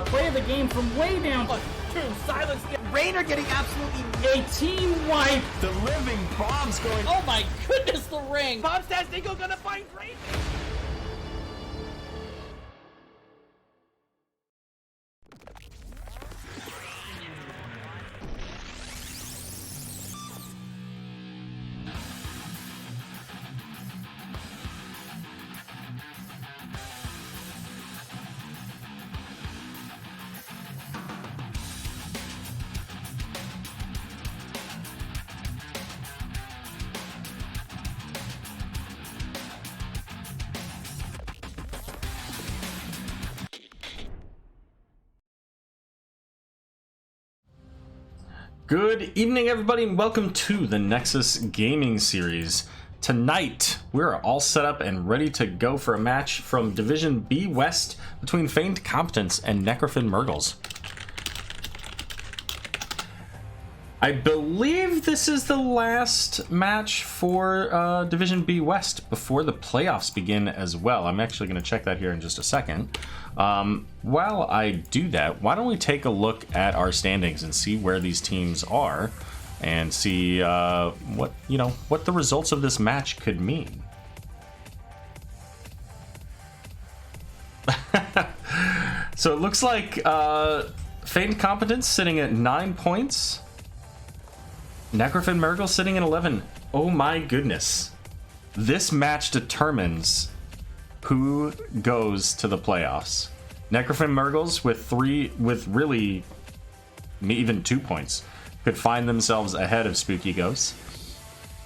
play of the game from way down. Silence. Rainer getting absolutely A team wipe. The living bomb's going. Oh my goodness, the ring. Bob says Nico gonna find Rainer. Good evening, everybody, and welcome to the Nexus Gaming Series. Tonight, we're all set up and ready to go for a match from Division B West between Feigned Competence and Necrofin Mrgles. I believe this is the last match for Division B West before the playoffs begin as well. I'm actually going to check that here in just a second. While I do that, why don't we take a look at our standings and see where these teams are and see what the results of this match could mean. So it looks like Feigned Competence sitting at 9 points. Necrofin Mrgles sitting at 11. Oh my goodness. This match determines who goes to the playoffs. Necrofin Mrgles with really even 2 points could find themselves ahead of Spooky Ghosts.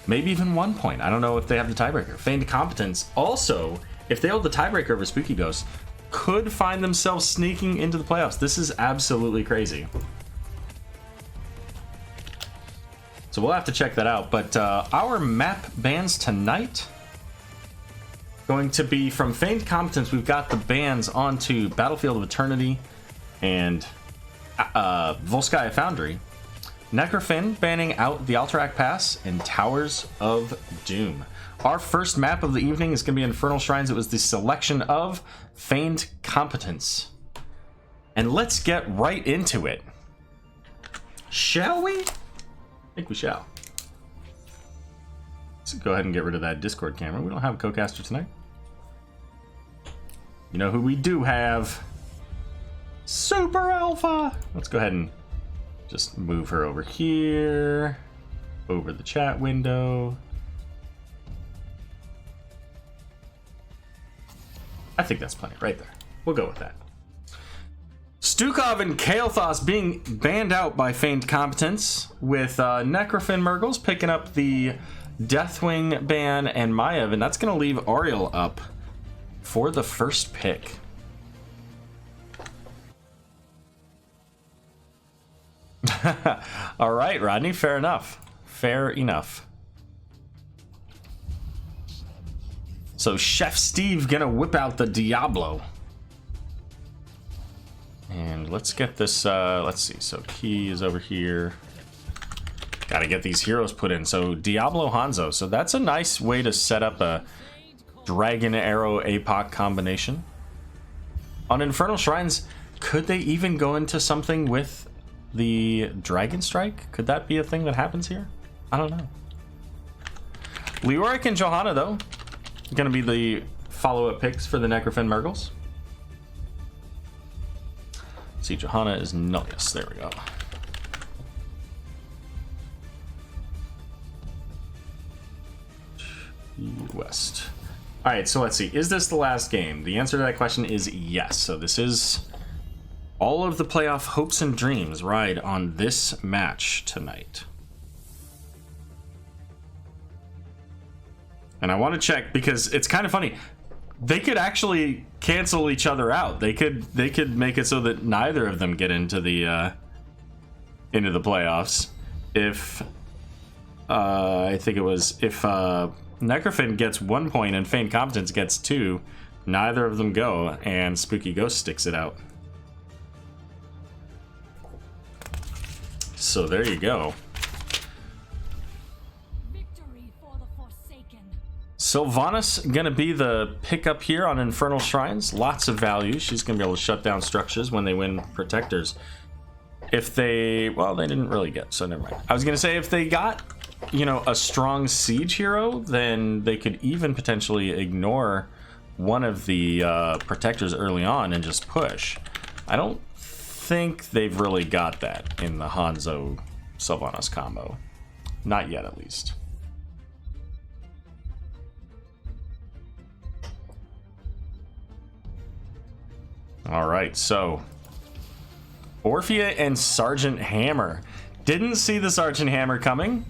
Maybe even 1 point. I don't know if they have the tiebreaker. Feigned Competence also, if they hold the tiebreaker over Spooky Ghosts, could find themselves sneaking into the playoffs. This is absolutely crazy. So we'll have to check that out. But our map bans tonight going to be from Feigned Competence. We've got the bans onto Battlefield of Eternity and Volskaya Foundry. Necrofin banning out the Alterac Pass and Towers of Doom. Our first map of the evening is going to be Infernal Shrines. It was the selection of Feigned Competence. And let's get right into it. Shall we? I think we shall. Let's go ahead and get rid of that Discord camera. We don't have a co-caster tonight. You know who we do have? Super Alpha! Let's go ahead and just move her over here. Over the chat window. I think that's plenty right there. We'll go with that. Stukov and Kael'thas being banned out by Feigned Competence, with Necrofin Mrgles picking up the Deathwing ban and Maiev, and that's going to leave Ariel up for the first pick. All right, Rodney, fair enough. Fair enough. So Chef Steve going to whip out the Diablo. And let's get this, let's see, so Key is over here. Gotta get these heroes put in. So Diablo Hanzo, so that's a nice way to set up a Dragon Arrow APOC combination. On Infernal Shrines, could they even go into something with the Dragon Strike? Could that be a thing that happens here? I don't know. Leoric and Johanna, though, gonna be the follow-up picks for the Necrofin Mrgles. See, Johanna is Nullius. There we go. West. All right, so let's see. Is this the last game? The answer to that question is yes. So this is all of the playoff hopes and dreams ride on this match tonight. And I want to check because it's kind of funny. They could actually cancel each other out. They could make it so that neither of them get into the playoffs. If I think it was if Necrofin gets 1 point and Feigned Competence gets 2, neither of them go, and Spooky Ghost sticks it out. So there you go. Sylvanas gonna be the pickup here on Infernal Shrines. Lots of value. She's gonna be able to shut down structures when they win Protectors. If they, well, they didn't really get, so never mind. I was gonna say if they got, you know, a strong siege hero, then they could even potentially ignore one of the Protectors early on and just push. I don't think they've really got that in the Hanzo Sylvanas combo. Not yet, at least. All right, so Orphea and Sergeant Hammer. Didn't see the Sergeant Hammer coming.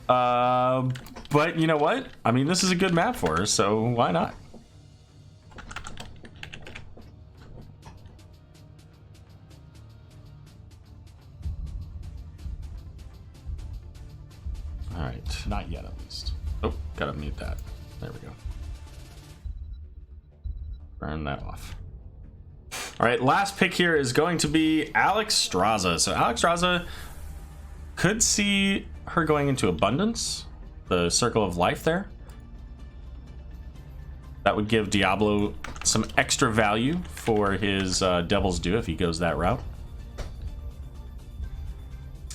But you know what? I mean, this is a good map for her, so why not? All right, not yet at least. Oh, gotta mute that. There we go. Burn that off. All right, last pick here is going to be Alexstrasza. So Alexstrasza could see her going into Abundance, the Circle of Life there. That would give Diablo some extra value for his Devil's Due if he goes that route.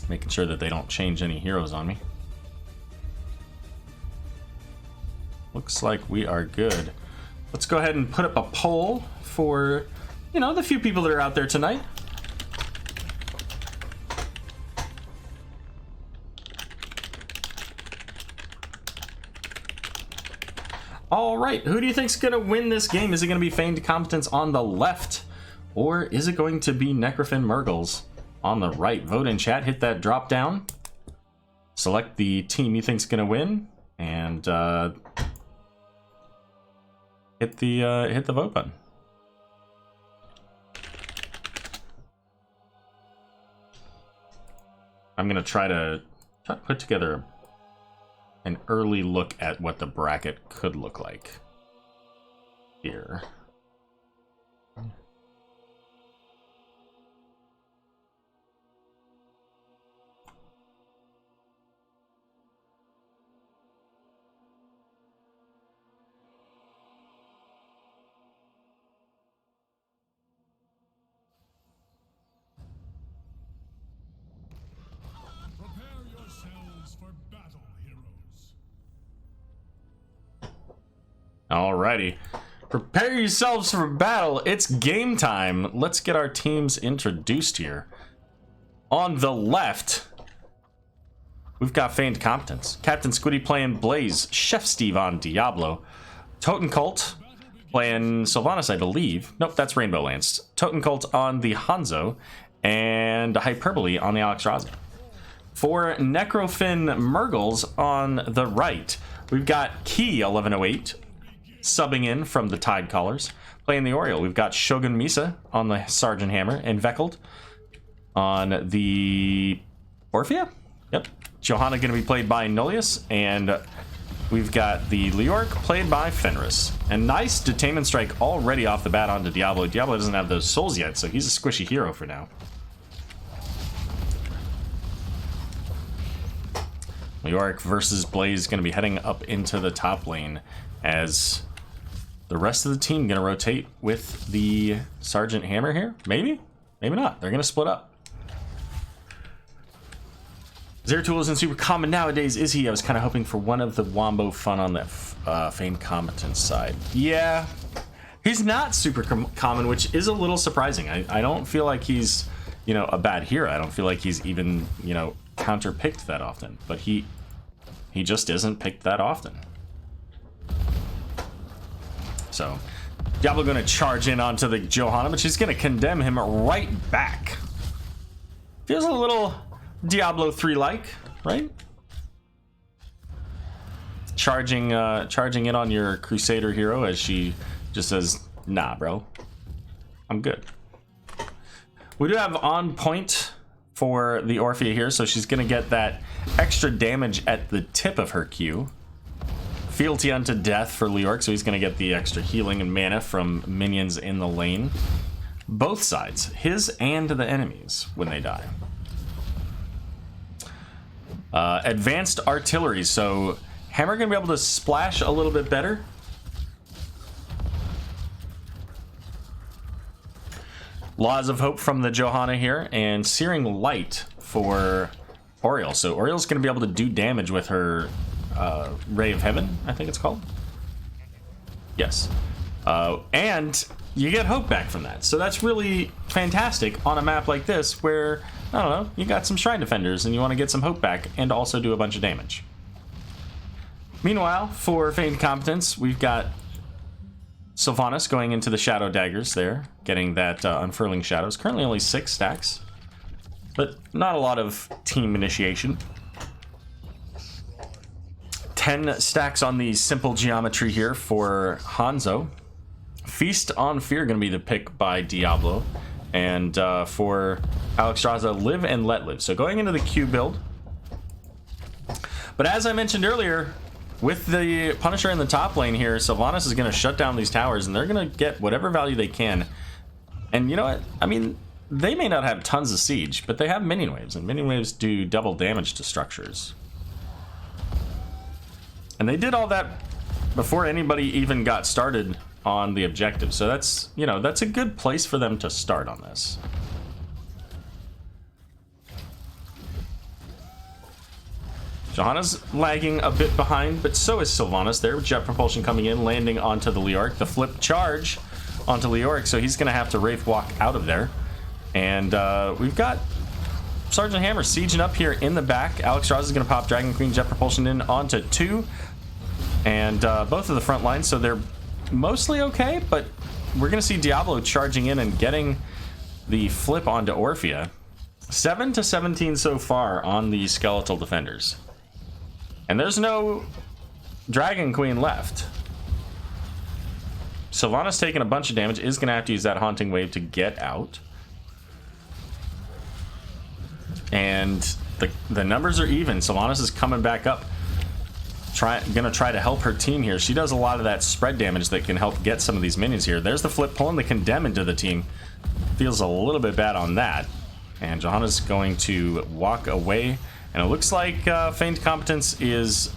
Making sure that they don't change any heroes on me. Looks like we are good. Let's go ahead and put up a poll for, you know, the few people that are out there tonight. All right, who do you think's gonna win this game? Is it gonna be Feigned Competence on the left, or is it going to be Necrofin Mrgles on the right? Vote in chat, hit that drop down, select the team you think's gonna win, and hit the vote button. I'm gonna try to put together an early look at what the bracket could look like here. Alrighty, prepare yourselves for battle. It's game time. Let's get our teams introduced here. On the left, we've got Feigned Competence. Captain Squiddy playing Blaze. Chef Steve on Diablo. Totem Cult playing Sylvanas, I believe. Nope, that's Rainbow Lance. Totem Cult on the Hanzo. And Hyperbole on the Alexstrasza. For Necrofin Mrgles on the right, we've got Key 1108. Subbing in from the Tide Callers. Playing the Oriole, we've got Shogun Misa on the Sergeant Hammer and Veckled on the Orphea. Yep. Johanna going to be played by Nullius, and we've got the Leoric played by Fenris. And nice Detainment Strike already off the bat onto Diablo. Diablo doesn't have those souls yet, so he's a squishy hero for now. Leoric versus Blaze going to be heading up into the top lane as the rest of the team going to rotate with the Sergeant Hammer here. Maybe? Maybe not. They're going to split up. Zeratul isn't super common nowadays, is he? I was kind of hoping for one of the Wombo fun on that Feigned Competence side. Yeah. He's not super common, which is a little surprising. I don't feel like he's, you know, a bad hero. I don't feel like he's even, you know, counter-picked that often. But he just isn't picked that often. So, Diablo going to charge in onto the Johanna, but she's going to condemn him right back. Feels a little Diablo 3-like, right? Charging in on your Crusader hero as she just says, nah, bro. I'm good. We do have on point for the Orphea here, so she's going to get that extra damage at the tip of her Q. Fealty unto death for Leoric, so he's going to get the extra healing and mana from minions in the lane. Both sides, his and the enemies, when they die. Advanced artillery, so Hammer gonna be able to splash a little bit better. Laws of Hope from the Johanna here, and Searing Light for Oriole. So Oriole's gonna be able to do damage with her Ray of Heaven, I think it's called. Yes. And you get Hope back from that. So that's really fantastic on a map like this where, I don't know, you got some Shrine Defenders and you want to get some Hope back and also do a bunch of damage. Meanwhile, for Feigned Competence, we've got Sylvanas going into the Shadow Daggers there, getting that Unfurling Shadows. Currently only 6 stacks, but not a lot of team initiation. 10 stacks on the Simple Geometry here for Hanzo. Feast on Fear going to be the pick by Diablo. And for Alexstrasza, Live and Let Live. So going into the Q build. But as I mentioned earlier, with the Punisher in the top lane here, Sylvanas is going to shut down these towers, and they're going to get whatever value they can. And you know what? I mean, they may not have tons of siege, but they have minion waves, and minion waves do double damage to structures. And they did all that before anybody even got started on the objective. So that's, you know, that's a good place for them to start on this. Johanna's lagging a bit behind, but so is Sylvanas there with Jet Propulsion coming in, landing onto the Leoric. The flip charge onto Leoric, so he's going to have to Wraith Walk out of there. And we've got Sergeant Hammer sieging up here in the back. Alexstrasza is going to pop Dragon Queen Jet Propulsion in onto 2. And both of the front lines, so they're mostly okay, but we're going to see Diablo charging in and getting the flip onto Orphea. 7 to 17 so far on the Skeletal Defenders. And there's no Dragon Queen left. Sylvanas taking a bunch of damage, is going to have to use that Haunting Wave to get out. And the numbers are even. Sylvanas is coming back up. Gonna try to help her team here. She does a lot of that spread damage that can help get some of these minions here. There's the flip, pulling the Condemn into the team. Feels a little bit bad on that. And Johanna's going to walk away. And it looks like Feigned Competence is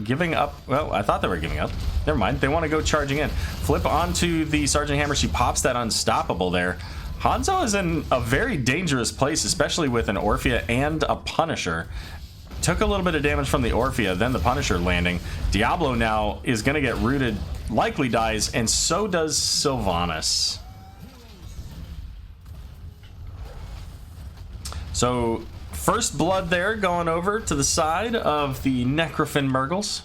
giving up. Well, I thought they were giving up. Never mind. They want to go charging in. Flip onto the Sergeant Hammer. She pops that Unstoppable there. Hanzo is in a very dangerous place, especially with an Orphea and a Punisher. Took a little bit of damage from the Orphea, then the Punisher landing. Diablo now is going to get rooted, likely dies, and so does Sylvanas. So, first blood there going over to the side of the Necrofin Mrgles.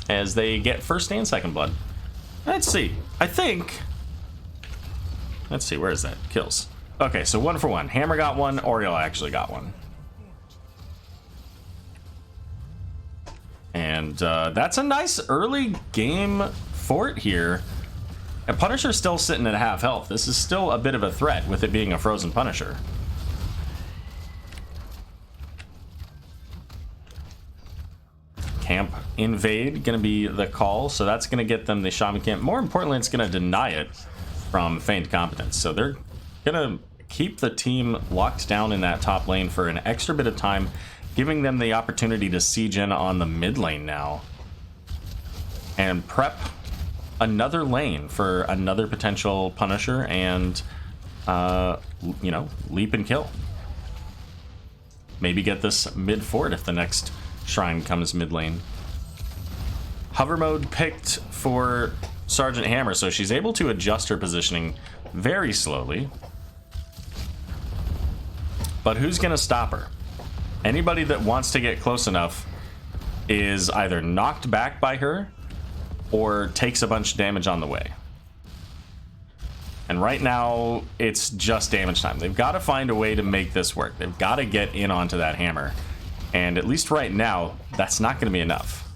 As they get first and second blood. Let's see. I think... Let's see, where is that? Kills. Okay, so 1 for 1. Hammer got 1, Oriole actually got 1. And that's a nice early game fort here. And Punisher's still sitting at half health. This is still a bit of a threat with it being a frozen Punisher. Camp invade gonna be the call, so that's gonna get them the Shaman camp. More importantly, it's gonna deny it from Feigned Competence. So they're gonna keep the team locked down in that top lane for an extra bit of time, giving them the opportunity to siege in on the mid lane now and prep another lane for another potential Punisher and you know, leap and kill. Maybe get this mid fort if the next shrine comes mid lane. Hover mode picked for Sergeant Hammer, so she's able to adjust her positioning very slowly. But who's gonna stop her? Anybody that wants to get close enough is either knocked back by her or takes a bunch of damage on the way. And right now, it's just damage time. They've got to find a way to make this work. They've got to get in onto that hammer. And at least right now, that's not going to be enough.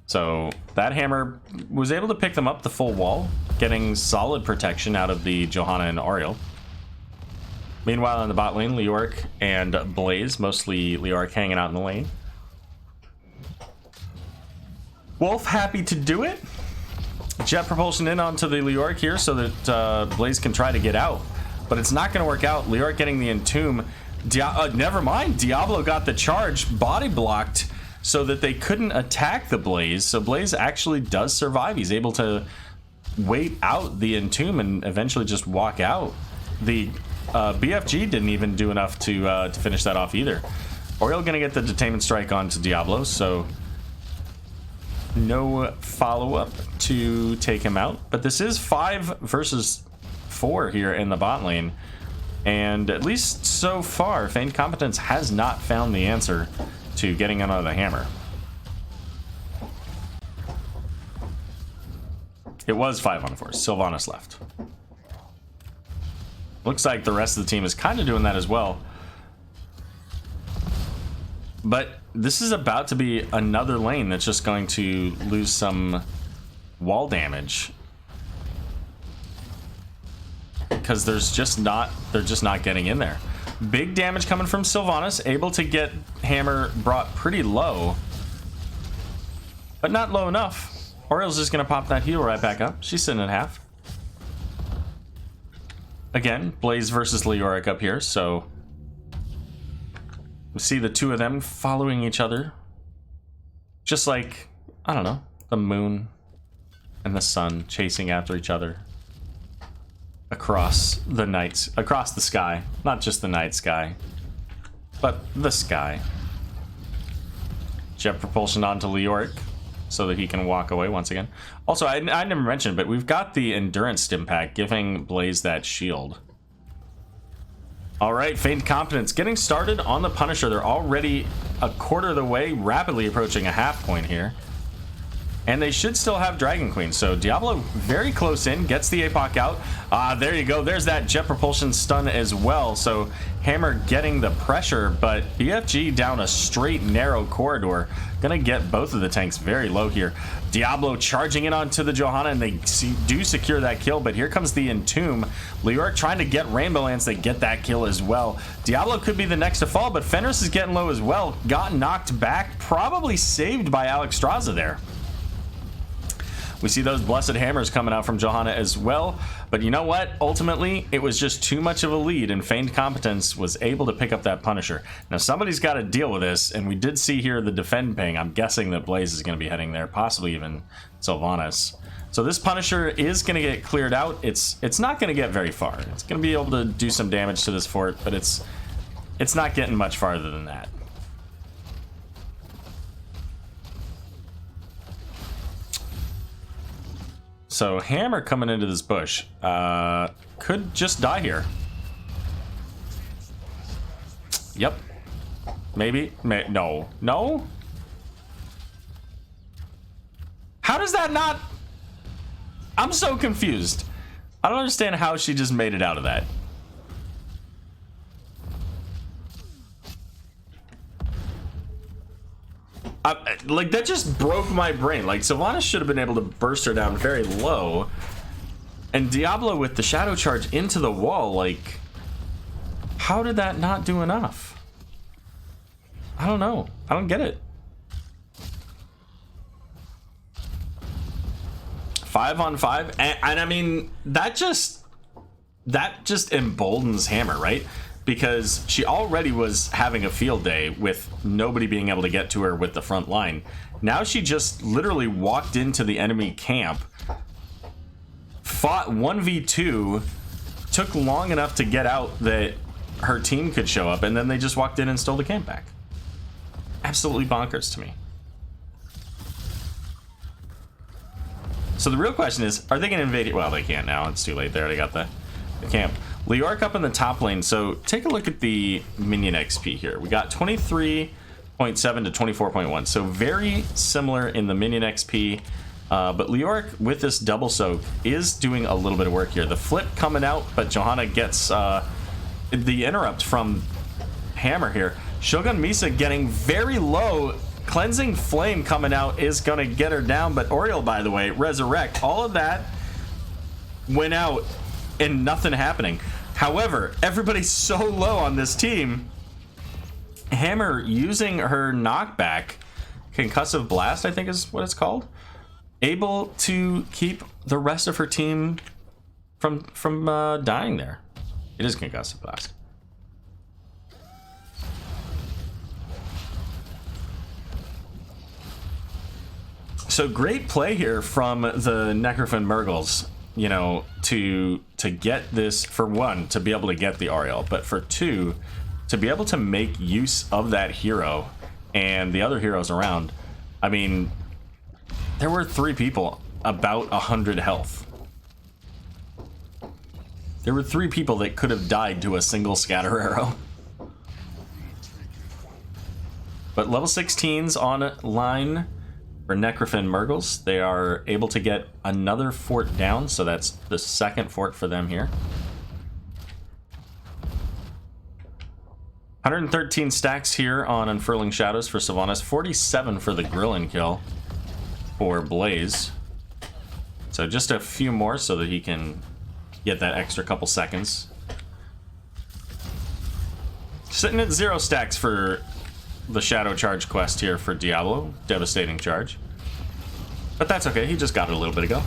So that hammer was able to pick them up the full wall, getting solid protection out of the Johanna and Oriole. Meanwhile, in the bot lane, Leoric and Blaze, mostly Leoric hanging out in the lane. Wolf happy to do it. Jet Propulsion in onto the Leoric here so that Blaze can try to get out. But it's not going to work out. Leoric getting the Entomb Never mind. Diablo got the charge body blocked so that they couldn't attack the Blaze. So Blaze actually does survive. He's able to wait out the Entomb and eventually just walk out. The BFG didn't even do enough to finish that off either. Oriole gonna get the Detainment Strike onto Diablo, so no follow-up to take him out. But this is 5 versus 4 here in the bot lane. And at least so far, Feigned Competence has not found the answer to getting out of the hammer. It was 5 on 4. Sylvanas left. Looks like the rest of the team is kind of doing that as well. But this is about to be another lane that's just going to lose some wall damage. Because they're just not getting in there. Big damage coming from Sylvanas, able to get hammer brought pretty low. But not low enough. Oriole's just gonna pop that heal right back up. She's sitting at half. Again, Blaze versus Leoric up here, so we see the two of them following each other. Just like, I don't know, the moon and the sun chasing after each other. Across the sky. Not just the night sky, but the sky. Jet propulsion onto Leoric so that he can walk away once again. Also, I never mentioned, but we've got the endurance stim pack giving Blaze that shield. Alright, Feigned Competence getting started on the Punisher. They're already a quarter of the way, rapidly approaching a half point here. And they should still have Dragon Queen. So Diablo very close in, gets the APOC out. There you go. There's that jet propulsion stun as well. So Hammer getting the pressure, but BFG down a straight narrow corridor. Gonna get both of the tanks very low here. Diablo charging in onto the Johanna, and they do secure that kill, but here comes the Entomb. Leoric trying to get Rainbow Lance. They get that kill as well. Diablo could be the next to fall, but Fenris is getting low as well. Got knocked back, probably saved by Alexstrasza there. We see those blessed hammers coming out from Johanna as well. But you know what? Ultimately, it was just too much of a lead, and Feigned Competence was able to pick up that Punisher. Now, somebody's got to deal with this, and we did see here the defend ping. I'm guessing that Blaze is going to be heading there, possibly even Sylvanas. So this Punisher is going to get cleared out. It's not going to get very far. It's going to be able to do some damage to this fort, but it's not getting much farther than that. So Hammer coming into this bush could just die here. Yep. Maybe. No. No? How does that not... I'm so confused. I don't understand how she just made it out of that. Like, that just broke my brain. Like, Sylvanas should have been able to burst her down very low. And Diablo with the shadow charge into the wall, like... How did that not do enough? I don't know. I don't get it. 5 on 5. And I mean, that just emboldens Hammer, right? Because she already was having a field day with nobody being able to get to her with the front line. Now she just literally walked into the enemy camp, fought 1v2, took long enough to get out that her team could show up, and then they just walked in and stole the camp back. Absolutely bonkers to me. So the real question is, are they going to invade it? Well, they can't now. It's too late. They already got the camp. Leoric up in the top lane. So take a look at the minion XP here. We got 23.7 to 24.1. So very similar in the minion XP. But Leoric with this double soak is doing a little bit of work here. The flip coming out, but Johanna gets the interrupt from Hammer here. Shogun Misa getting very low. Cleansing Flame coming out is going to get her down. But Oriole, by the way, Resurrect. All of that went out and nothing happening. However, everybody's so low on this team. Hammer using her knockback, Concussive Blast, I think is what it's called, able to keep the rest of her team from dying there. It is Concussive Blast. So great play here from the Necrofin Mrgles, you know, to get this, for one, to be able to get the Ariel, but for two, to be able to make use of that hero and the other heroes around. I mean, there were 3 people about 100 health. There were 3 people that could have died to a single scatter arrow. But level 16's on line for Necrofin Mrgles. They are able to get another fort down, so that's the 2nd fort for them here. 113 stacks here on Unfurling Shadows for Sylvanas. 47 for the Grillin kill for Blaze. So just a few more so that he can get that extra couple seconds. Sitting at 0 stacks for the Shadow Charge quest here for Diablo. Devastating Charge. But that's okay, he just got it a little bit ago.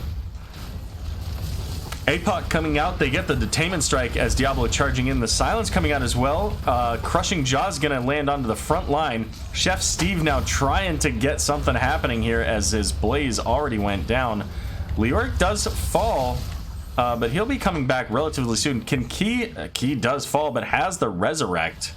APOC coming out, they get the Detainment Strike as Diablo charging in. The Silence coming out as well. Crushing Jaw's gonna land onto the front line. Chef Steve now trying to get something happening here as his Blaze already went down. Leoric does fall, but he'll be coming back relatively soon. Can Key does fall, but has the Resurrect.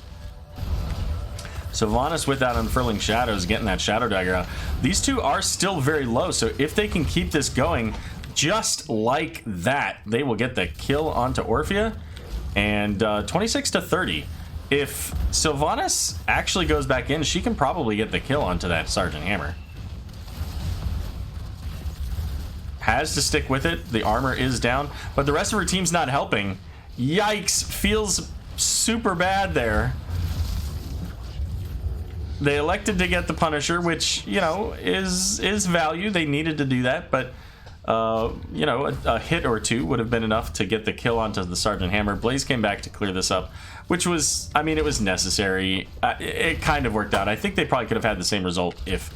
Sylvanas with that Unfurling Shadows, getting that Shadow Dagger out. These two are still very low, so if they can keep this going, just like that, they will get the kill onto Orphea. And 26 to 30. If Sylvanas actually goes back in, she can probably get the kill onto that Sergeant Hammer. Has to stick with it. The armor is down, but the rest of her team's not helping. Yikes, feels super bad there. They elected to get the Punisher, which, you know, is value. They needed to do that, but you know, a hit or two would have been enough to get the kill onto the Sergeant Hammer. Blaze came back to clear this up, which was, I mean, it was necessary. It kind of worked out. I think they probably could have had the same result if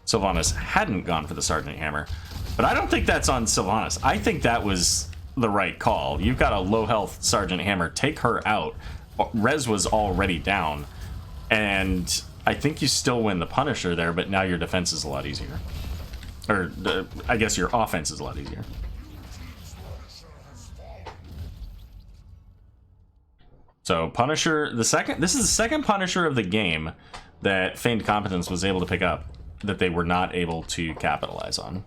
Sylvanas hadn't gone for the Sergeant Hammer. But I don't think that's on Sylvanas. I think that was the right call. You've got a low health Sergeant Hammer. Take her out. Rez was already down. And I think you still win the Punisher there, but now your defense is a lot easier. Or, I guess your offense is a lot easier. So, Punisher, this is the second Punisher of the game that Feigned Competence was able to pick up that they were not able to capitalize on.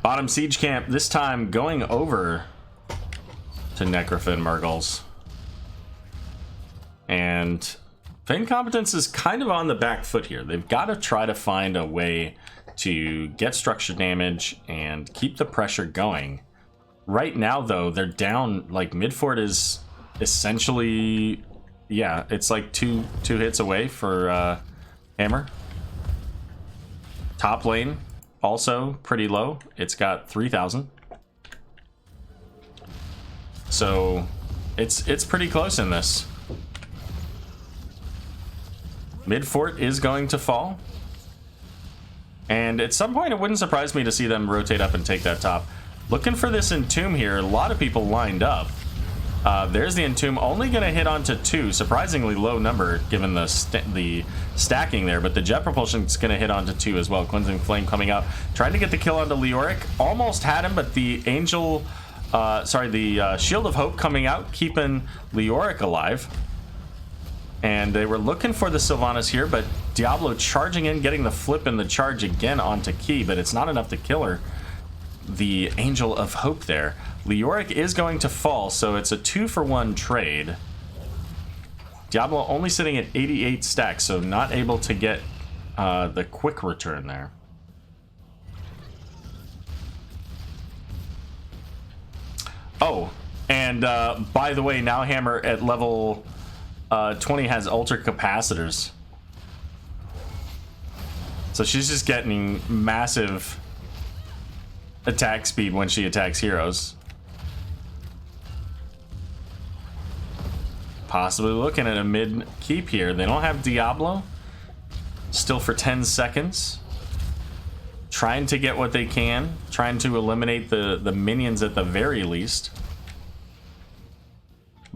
Bottom Siege Camp, this time going over to Necrofin Mrgles. And Feigned Competence is kind of on the back foot here. They've got to try to find a way to get structure damage and keep the pressure going. Right now, though, they're down. Like, Midfort is essentially, yeah, it's like two hits away for Hammer. Top lane, also pretty low. It's got 3,000. So it's pretty close in this. Midfort is going to fall. And at some point, it wouldn't surprise me to see them rotate up and take that top. Looking for this Entomb here. A lot of people lined up. There's the Entomb, only going to hit onto 2. Surprisingly low number given the stacking there, but the Jet Propulsion is going to hit onto 2 as well. Cleansing Flame coming out. Trying to get the kill onto Leoric. Almost had him, but the Angel... the Shield of Hope coming out, keeping Leoric alive. And they were looking for the Sylvanas here, but Diablo charging in, getting the flip and the charge again onto Key, but it's not enough to kill her. The Angel of Hope there. Leoric is going to fall, so it's a 2-for-1 trade. Diablo only sitting at 88 stacks, so not able to get the quick return there. Oh, and by the way, now Hammer at level 20 has Ultra Capacitors. So she's just getting massive attack speed when she attacks heroes. Possibly looking at a mid keep here. They don't have Diablo. Still for 10 seconds. Trying to get what they can. Trying to eliminate the minions at the very least.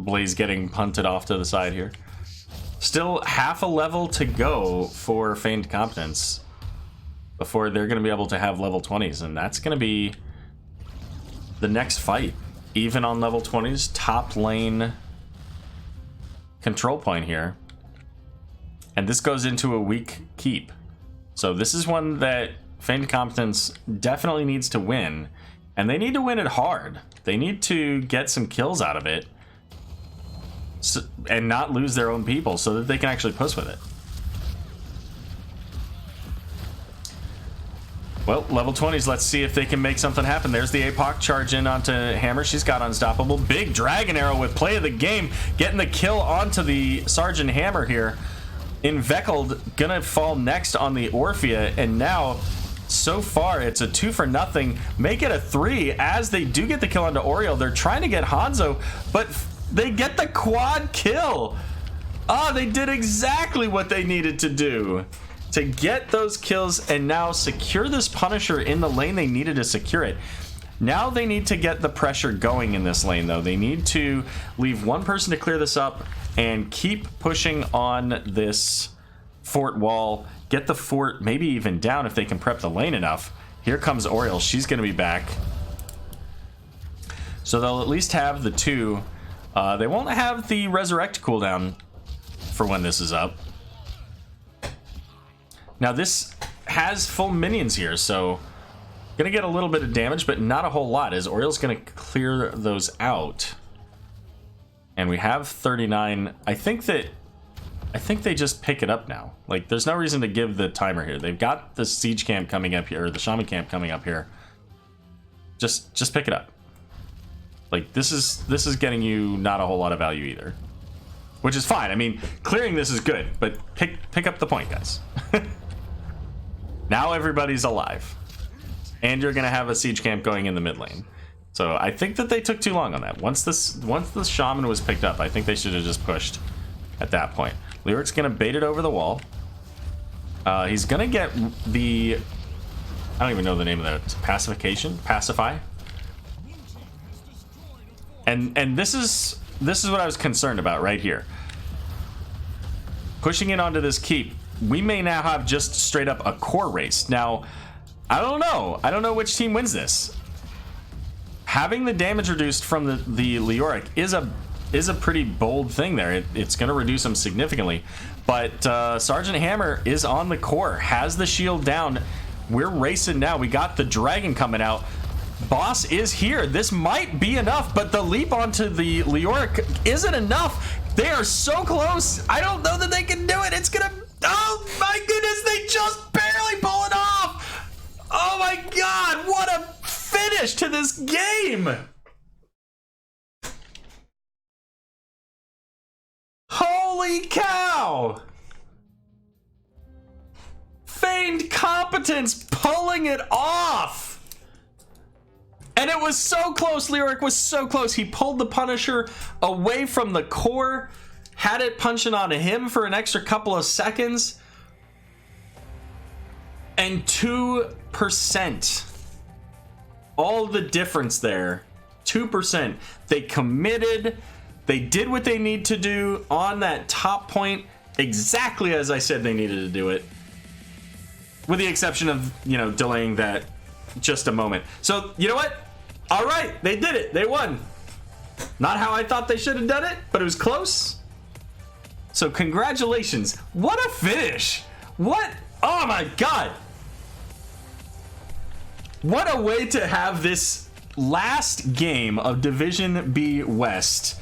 Blaze getting punted off to the side here. Still half a level to go for Feigned Competence before they're going to be able to have level 20s, and that's going to be the next fight. Even on level 20s, top lane control point here. And this goes into a weak keep. So this is one that Feigned Competence definitely needs to win. And they need to win it hard. They need to get some kills out of it. And not lose their own people so that they can actually push with it. Well, level 20s, let's see if they can make something happen. There's the APOC charge in onto Hammer. She's got Unstoppable. Big Dragon Arrow with play of the game. Getting the kill onto the Sergeant Hammer here. Inveckled gonna fall next on the Orphea. And now, so far, it's a 2-for-0. Make it a 3 as they do get the kill onto Oriole. They're trying to get Hanzo, but they get the quad kill. Oh, they did exactly what they needed to do to get those kills and now secure this Punisher in the lane they needed to secure it. Now they need to get the pressure going in this lane, though. They need to leave one person to clear this up and keep pushing on this fort wall. Get the fort maybe even down if they can prep the lane enough. Here comes Oriole. She's going to be back. So they'll at least have the 2. They won't have the Resurrect cooldown for when this is up. Now this has full minions here, so gonna get a little bit of damage, but not a whole lot, as Oriole's gonna clear those out. And we have 39. I think they just pick it up now. Like, there's no reason to give the timer here. They've got the siege camp coming up here, or the shaman camp coming up here. Just pick it up. Like, this is getting you not a whole lot of value either, which is fine. I mean, clearing this is good, but pick up the point, guys. Now everybody's alive, and you're gonna have a siege camp going in the mid lane. So I think that they took too long on that. Once the shaman was picked up, I think they should have just pushed at that point. Lyric's gonna bait it over the wall. He's gonna get the, I don't even know the name of that. Pacify. And this is what I was concerned about right here. Pushing it onto this keep, we may now have just straight up a core race. Now, I don't know which team wins this. Having the damage reduced from the Leoric is a pretty bold thing there. It's going to reduce them significantly. But Sergeant Hammer is on the core, has the shield down. We're racing now. We got the dragon coming out. Boss is here. This might be enough, but the leap onto the Leoric isn't enough. They are so close. I don't know that they can do it. It's gonna, oh my goodness, they just barely pull it off. Oh my god, what a finish to this game. Holy cow. Feigned Competence pulling it off. And it was so close. Lyric was so close. He pulled the Punisher away from the core, had it punching onto him for an extra couple of seconds. And 2%. All the difference there. 2%. They committed. They did what they need to do on that top point exactly as I said they needed to do it. With the exception of, delaying that just a moment. So, you know what? All right, they did it. They won. Not how I thought they should have done it, but it was close. So congratulations. What a finish. What? Oh my god. What a way to have this last game of Division B West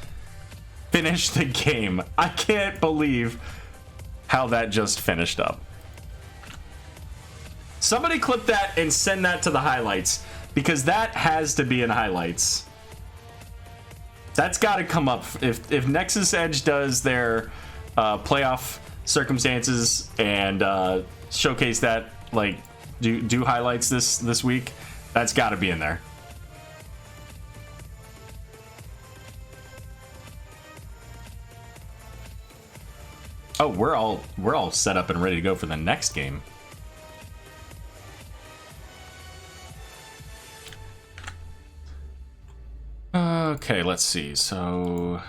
finish the game. I can't believe how that just finished up. Somebody clip that and send that to the highlights, because that has to be in highlights. That's got to come up. If Nexus Edge does their playoff circumstances and showcase that, like do highlights this week, that's got to be in there. Oh, we're all set up and ready to go for the next game. Okay, let's see. So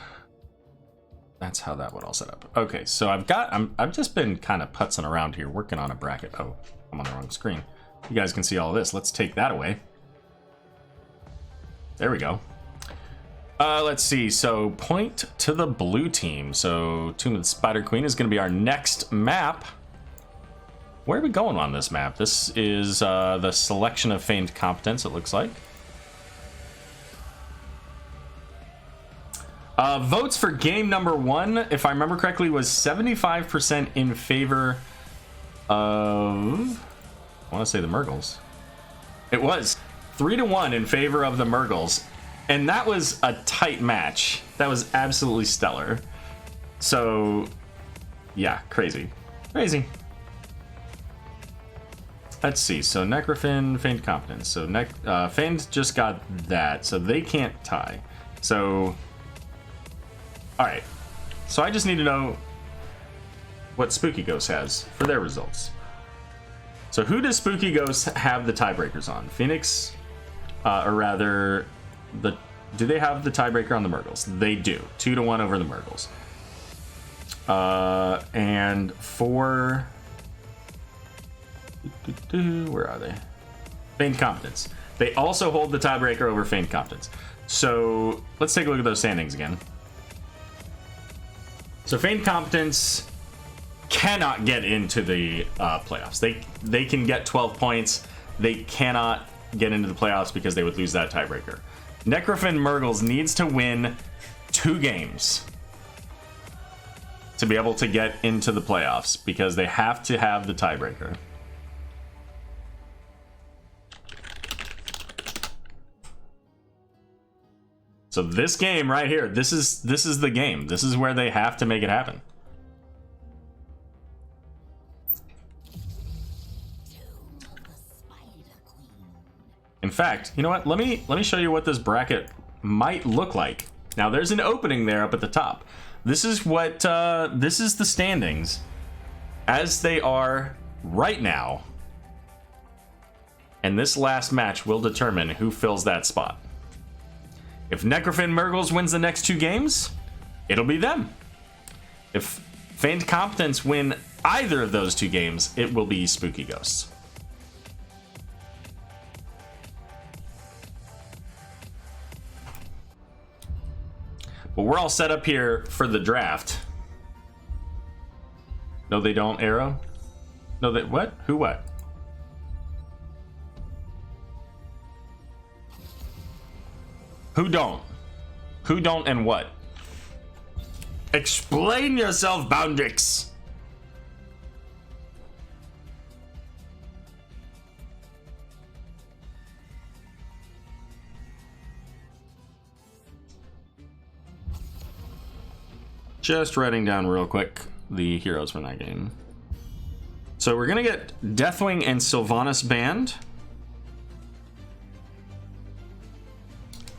That's how that would all set up. Okay, so I've just been kind of putzing around here, working on a bracket. Oh, I'm on the wrong screen. You guys can see all this. Let's take that away. There we go. Let's see. So point to the blue team. So Tomb of the Spider Queen is going to be our next map. Where are we going on this map? This is the selection of Feigned Competence, it looks like. Votes for game number 1, if I remember correctly, was 75% in favor of... I want to say the Mrgles. It was 3-1 in favor of the Mrgles. And that was a tight match. That was absolutely stellar. So, yeah, crazy. Crazy. Let's see. So, Necrofin, Feigned Competence. So, Feigned just got that. So, they can't tie. So... Alright, so I just need to know what Spooky Ghost has for their results. So who does Spooky Ghost have the tiebreakers on? Phoenix, or rather, do they have the tiebreaker on the Mrgles? They do, 2-1 over the Mrgles. And for, where are they? Feigned Competence. They also hold the tiebreaker over Feigned Competence. So let's take a look at those standings again. So Feigned Competence cannot get into the playoffs. They can get 12 points. They cannot get into the playoffs because they would lose that tiebreaker. Necrofin Mrgles needs to win 2 games to be able to get into the playoffs because they have to have the tiebreaker. So this game right here, this is the game. This is where they have to make it happen. In fact, you know what? Let me show you what this bracket might look like. Now there's an opening there up at the top. This is what this is the standings as they are right now. And this last match will determine who fills that spot. If Necrofin Mrgles wins the next 2 games, it'll be them. If Feigned Competence win either of those 2 games, it will be Spooky Ghosts. But we're all set up here for the draft. No, they don't, Arrow? No, they what? Who what? Who don't? Who don't and what? Explain yourself, Boundrix. Just writing down real quick the heroes from that game. So we're gonna get Deathwing and Sylvanas banned,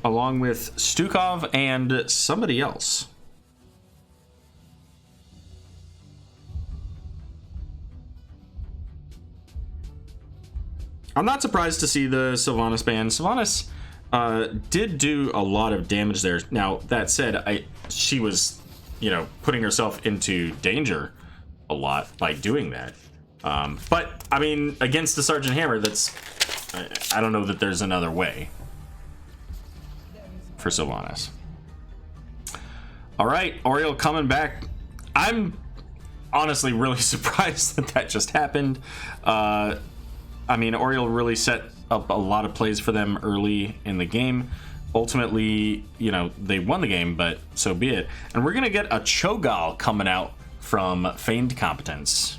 along with Stukov and somebody else. I'm not surprised to see the Sylvanas ban. Sylvanas did do a lot of damage there. Now, that said, she was, you know, putting herself into danger a lot by doing that. But, I mean, against the Sergeant Hammer, that's... I don't know that there's another way for Sylvanas. All right, Oriole coming back. I'm honestly really surprised that that just happened. I mean, Oriole really set up a lot of plays for them early in the game. Ultimately, you know, they won the game, but so be it. And we're gonna get a Cho'Gall coming out from Feigned Competence.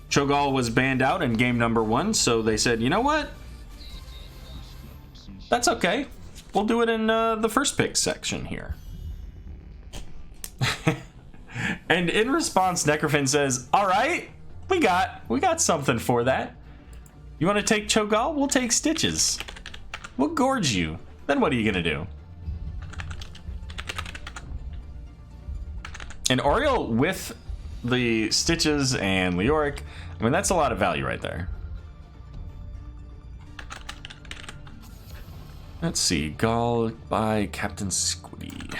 Cho'Gall was banned out in game number 1, so they said, you know what? That's okay. We'll do it in the first pick section here. And in response, Necrofin says, all right, we got something for that. You want to take Cho'Gall? We'll take Stitches. We'll gorge you. Then what are you gonna do? And Oriole with the Stitches and Leoric, I mean, that's a lot of value right there. Let's see, Gall by Captain Squiddy.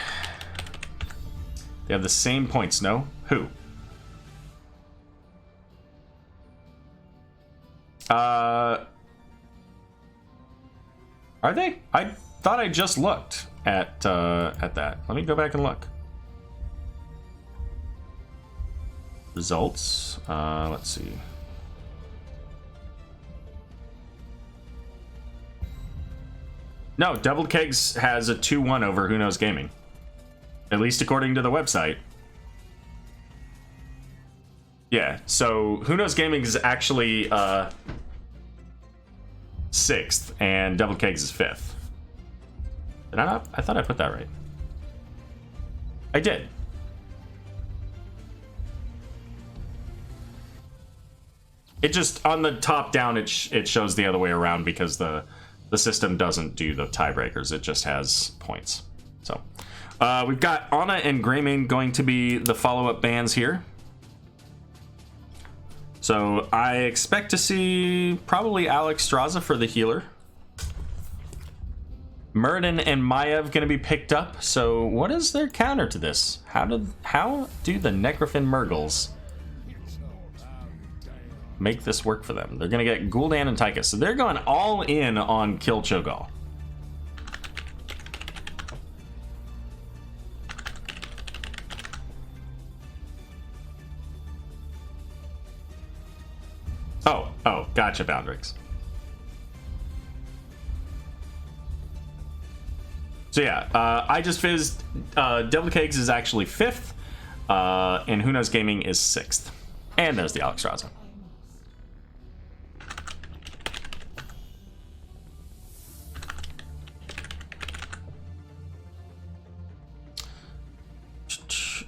They have the same points, no? Who? Are they? I thought I just looked at that. Let me go back and look. Results. Let's see. No, Double Kegs has a 2-1 over Who Knows Gaming. At least according to the website. Yeah, so Who Knows Gaming is actually 6th, and Double Kegs is 5th. Did I not? I thought I put that right. I did. It just, on the top down, it shows the other way around because the system doesn't do the tiebreakers. It just has points. So, we've got Ana and Greymane going to be the follow-up bans here. So, I expect to see probably Alex Straza for the healer. Mrgles and Maiev going to be picked up. So, what is their counter to this? How do the Necrofin Mrgles make this work for them? They're going to get Gul'dan and Tychus. So they're going all in on kill Cho'Gall. Oh, gotcha, Boundrix. So yeah, I just fizzed. Devil Kegs is actually 5th, and Who Knows Gaming is 6th. And there's the Alex Straza.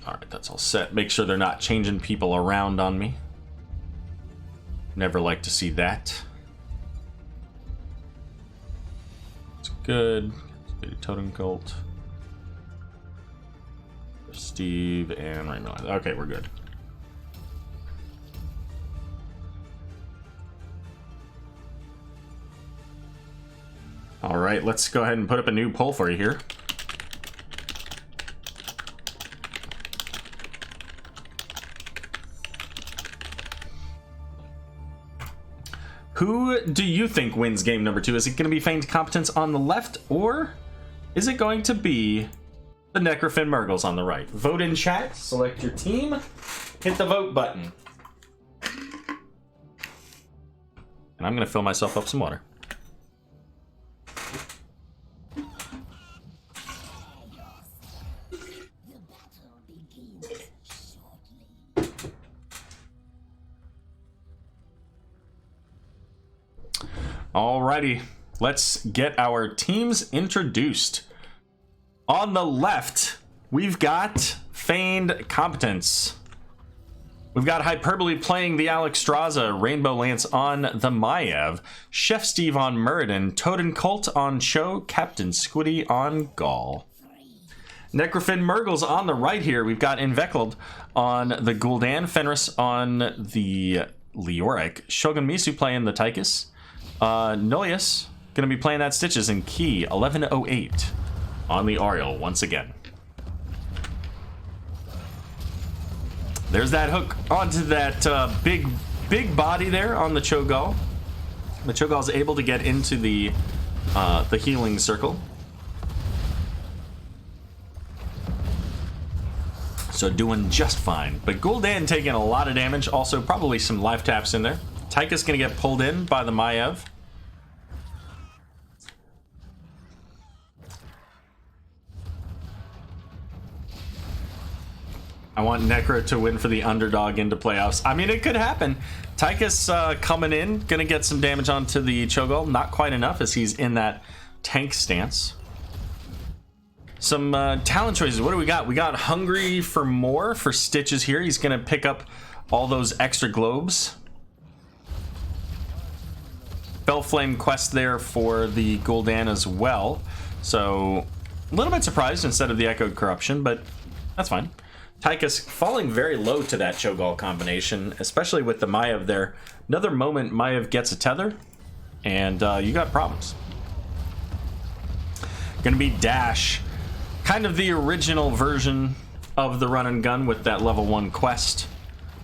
All right, that's all set. Make sure they're not changing people around on me. Never like to see that. It's good. Totem Cult. Steve and Rainbow. Okay, we're good. All right, let's go ahead and put up a new poll for you here. Who do you think wins game number 2? Is it going to be Feigned Competence on the left, or is it going to be the Necrofin Mrgles on the right? Vote in chat, select your team, hit the vote button. And I'm going to fill myself up some water. Alrighty, let's get our teams introduced. On the left, we've got Feigned Competence. We've got Hyperbole playing the Alex Straza, Rainbow Lance on the Maiev, Chef Steve on Mrgles, Totem Cult on Cho, Captain Squiddy on Gall. Necrofin Mrgles on the right here. We've got Inveckled on the Gul'dan, Fenris on the Leoric, Shogun Misu playing the Tychus. Nolius gonna be playing that Stitches, and Key 1108 on the Ariel once again. There's that hook onto that big body there on the Cho'Gall. The Cho'Gall is able to get into the healing circle. So doing just fine. But Gul'dan taking a lot of damage. Also probably some life taps in there. Tychus gonna get pulled in by the Maiev. I want Necro to win for the underdog into playoffs. I mean, it could happen. Tychus coming in, gonna get some damage onto the Cho'Gall. Not quite enough as he's in that tank stance. Some talent choices. What do we got? We got Hungry for More for Stitches here. He's gonna pick up all those extra globes. Bellflame quest there for the Gul'dan as well. So a little bit surprised instead of the Echoed Corruption, but that's fine. Tychus falling very low to that Cho'Gall combination, especially with the Maiev there. Another moment Maiev gets a tether, and you got problems. Gonna be Dash, kind of the original version of the run and gun with that level 1 quest,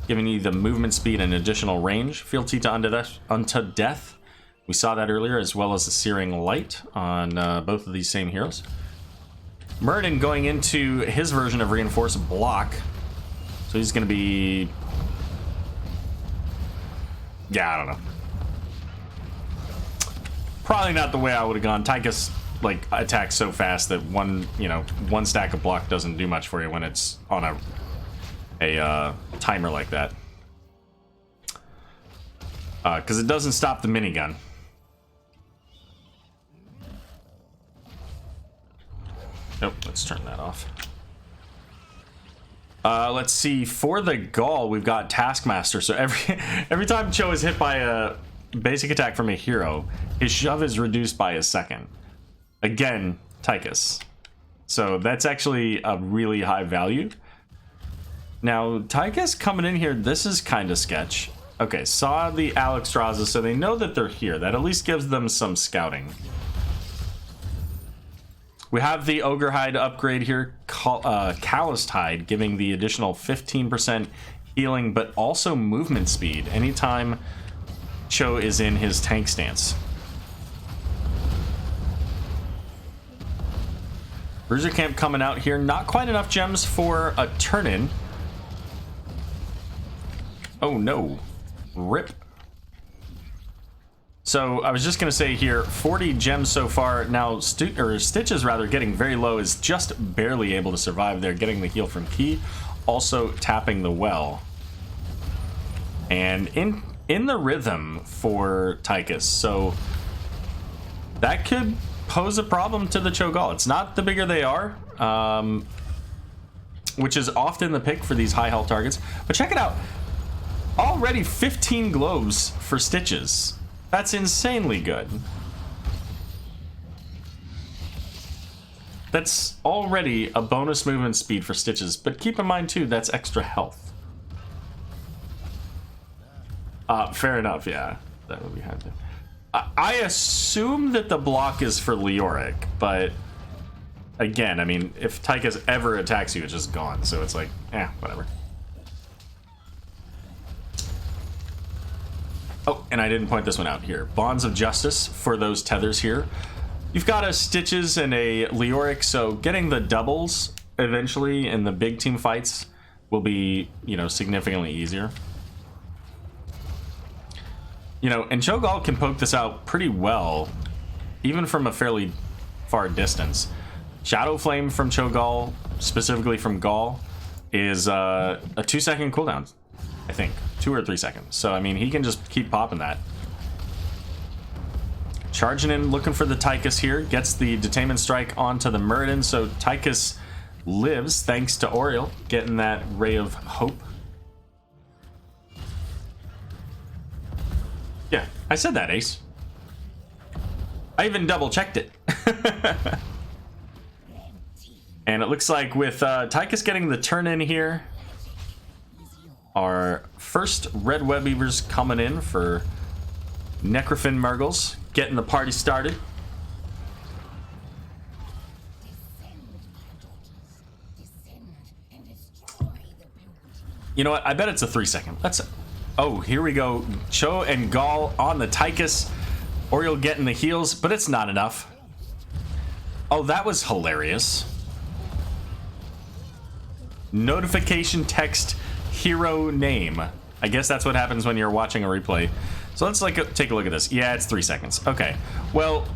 giving you the movement speed and additional range. Fealty to unto death. We saw that earlier, as well as the Searing Light on both of these same heroes. Mrgles going into his version of Reinforced Block. So he's going to be... yeah, I don't know. Probably not the way I would have gone. Tychus like attacks so fast that one stack of block doesn't do much for you when it's on a timer like that. Because it doesn't stop the minigun. Nope, let's turn that off. Let's see. For the Gaul, we've got Taskmaster. So every time Cho is hit by a basic attack from a hero, his shove is reduced by a second. Again, Tychus. So that's actually a really high value. Now, Tychus coming in here, this is kind of sketch. Okay, saw the Alexstrasza, so they know that they're here. That at least gives them some scouting. We have the Ogre Hide upgrade here, Calloused Hide, giving the additional 15% healing, but also movement speed anytime Cho is in his tank stance. Bruiser Camp coming out here, not quite enough gems for a turn-in. Oh no, rip. So I was just gonna say here, 40 gems so far. Now Stitches rather getting very low, is just barely able to survive there, getting the heal from Key, also tapping the well. And in the rhythm for Tychus, so that could pose a problem to the Cho'Gall. It's not the bigger they are, which is often the pick for these high health targets. But check it out, already 15 globes for Stitches. That's insanely good. That's already a bonus movement speed for Stitches, but keep in mind too, that's extra health. Fair enough, yeah. That would be hard to... I assume that the block is for Leoric, but again, I mean, if Tychus ever attacks you, it's just gone, so it's like, whatever. Oh, and I didn't point this one out here. Bonds of Justice for those tethers here. You've got a Stitches and a Leoric, so getting the doubles eventually in the big team fights will be, significantly easier. And Cho'Gall can poke this out pretty well, even from a fairly far distance. Shadow Flame from Cho'Gall, specifically from Gaul, is a 2-second cooldown, I think. 2 or 3 seconds. So, I mean, he can just keep popping that. Charging in, looking for the Tychus here. Gets the Detainment Strike onto the Mrgles. So, Tychus lives thanks to Oriel getting that Ray of Hope. Yeah, I said that, Ace. I even double-checked it. And it looks like with Tychus getting the turn-in here, our first Red Web Weavers coming in for Necrofin Mrgles, getting the party started. You know what? I bet it's a 3-second. Let's... Oh, here we go. Cho and Gaul on the Tychus. Oriel getting the heals, but it's not enough. Oh, that was hilarious. Notification text hero name. I guess that's what happens when you're watching a replay. So let's take a look at this. Yeah, it's 3 seconds. Okay. Well,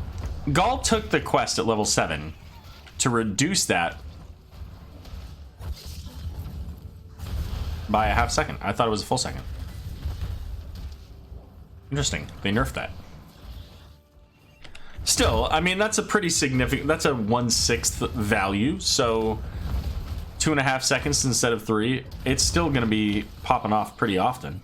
Gaul took the quest at level 7 to reduce that by a half second. I thought it was a full second. Interesting. They nerfed that. Still, I mean, that's a pretty significant... That's a 1/6 value, so 2.5 seconds instead of 3. It's still going to be popping off pretty often.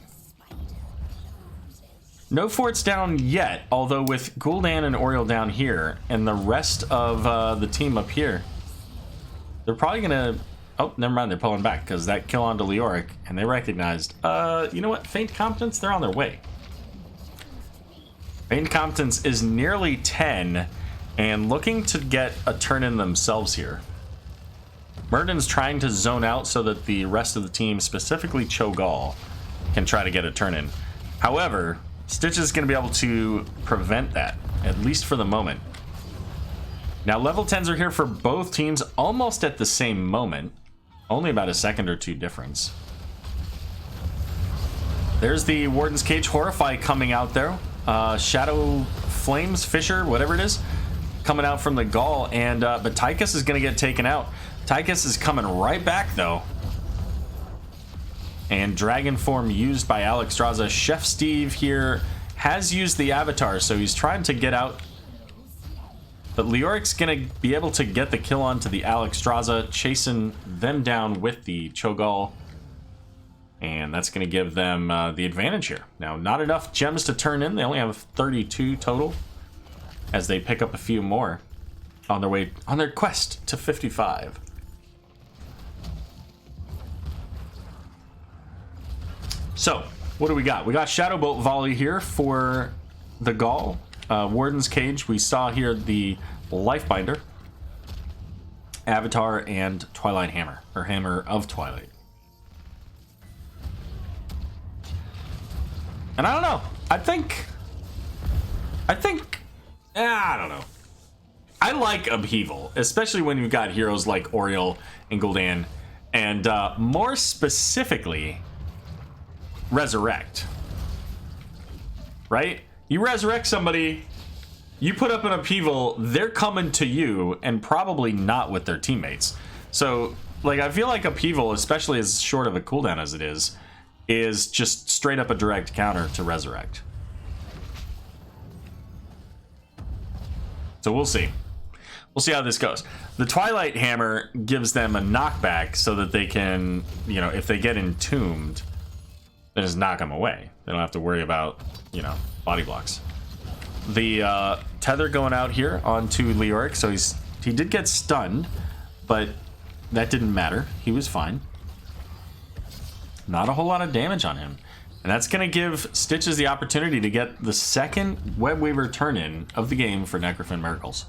No forts down yet, although with Gul'dan and Oriel down here, and the rest of the team up here, they're probably going to... Oh, never mind, they're pulling back, because that kill onto Leoric, and they recognized, you know what, Feigned Competence, they're on their way. Feigned Competence is nearly 10, and looking to get a turn in themselves here. Murden's trying to zone out so that the rest of the team, specifically Cho'Gall, can try to get a turn in. However, Stitch is going to be able to prevent that, at least for the moment. Now, level 10s are here for both teams almost at the same moment. Only about a second or two difference. There's the Warden's Cage Horrify coming out there. Shadow Flames, Fisher, whatever it is, coming out from the Gall. And but Tychus is going to get taken out. Tychus is coming right back, though. And Dragon Form used by Alexstrasza. Chef Steve here has used the Avatar, so he's trying to get out. But Leoric's going to be able to get the kill onto the Alexstrasza, chasing them down with the Cho'Gall. And that's going to give them the advantage here. Now, not enough gems to turn in. They only have 32 total as they pick up a few more on their way, on their quest to 55. So, what do we got? We got Shadow Bolt Volley here for the Gall. Warden's Cage, we saw here the Lifebinder, Avatar, and Twilight Hammer, or Hammer of Twilight. And I don't know. I think, I don't know. I like Upheaval, especially when you've got heroes like Oriel and Gul'dan, and more specifically, Resurrect. Right? You resurrect somebody, you put up an Upheaval, they're coming to you, and probably not with their teammates. So, like, I feel like Upheaval, especially as short of a cooldown as it is just straight up a direct counter to Resurrect. So we'll see. We'll see how this goes. The Twilight Hammer gives them a knockback so that they can, you know, if they get entombed, then just knock them away. They don't have to worry about, you know, body blocks. The tether going out here onto Leoric, so he did get stunned, but that didn't matter. He was fine. Not a whole lot of damage on him. And that's going to give Stitches the opportunity to get the second Webweaver turn-in of the game for Necrofin Mrgles.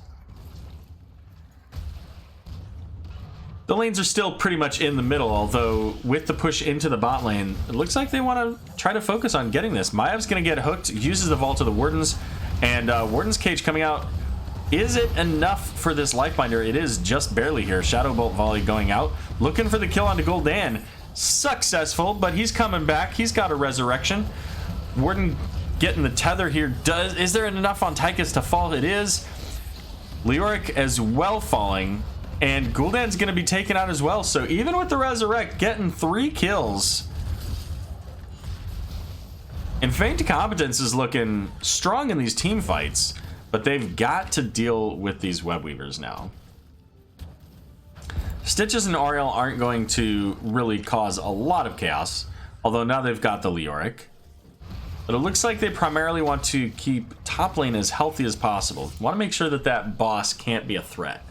The lanes are still pretty much in the middle, although with the push into the bot lane, it looks like they want to try to focus on getting this. Maev's going to get hooked, uses the Vault of the Wardens, and Warden's Cage coming out. Is it enough for this Lifebinder? It is just barely here. Shadow Bolt Volley going out, looking for the kill onto Gul'dan. Successful, but he's coming back. He's got a resurrection. Warden getting the tether here. Is there enough on Tychus to fall? It is. Leoric as well falling, and Gul'dan's going to be taken out as well. So even with the resurrect, getting 3 kills. And Feigned Competence is looking strong in these team fights, but they've got to deal with these Webweavers now. Stitches and Oriel aren't going to really cause a lot of chaos, although now they've got the Leoric. But it looks like they primarily want to keep top lane as healthy as possible. Want to make sure that that boss can't be a threat.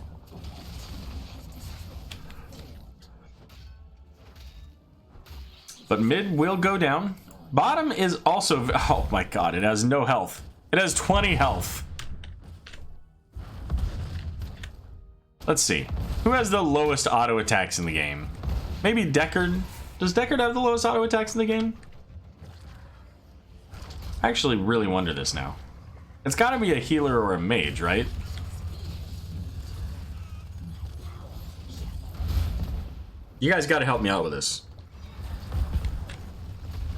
But mid will go down. Bottom is also... Oh my god, it has no health. It has 20 health. Let's see. Who has the lowest auto attacks in the game? Maybe Deckard. Does Deckard have the lowest auto attacks in the game? I actually really wonder this now. It's got to be a healer or a mage, right? You guys got to help me out with this.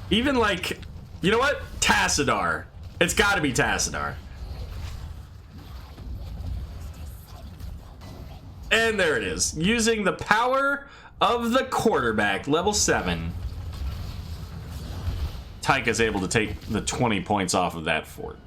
Even like, you know what? Tassadar. It's got to be Tassadar. And there it is. Using the power of the quarterback, level 7. Tyka's able to take the 20 points off of that fort.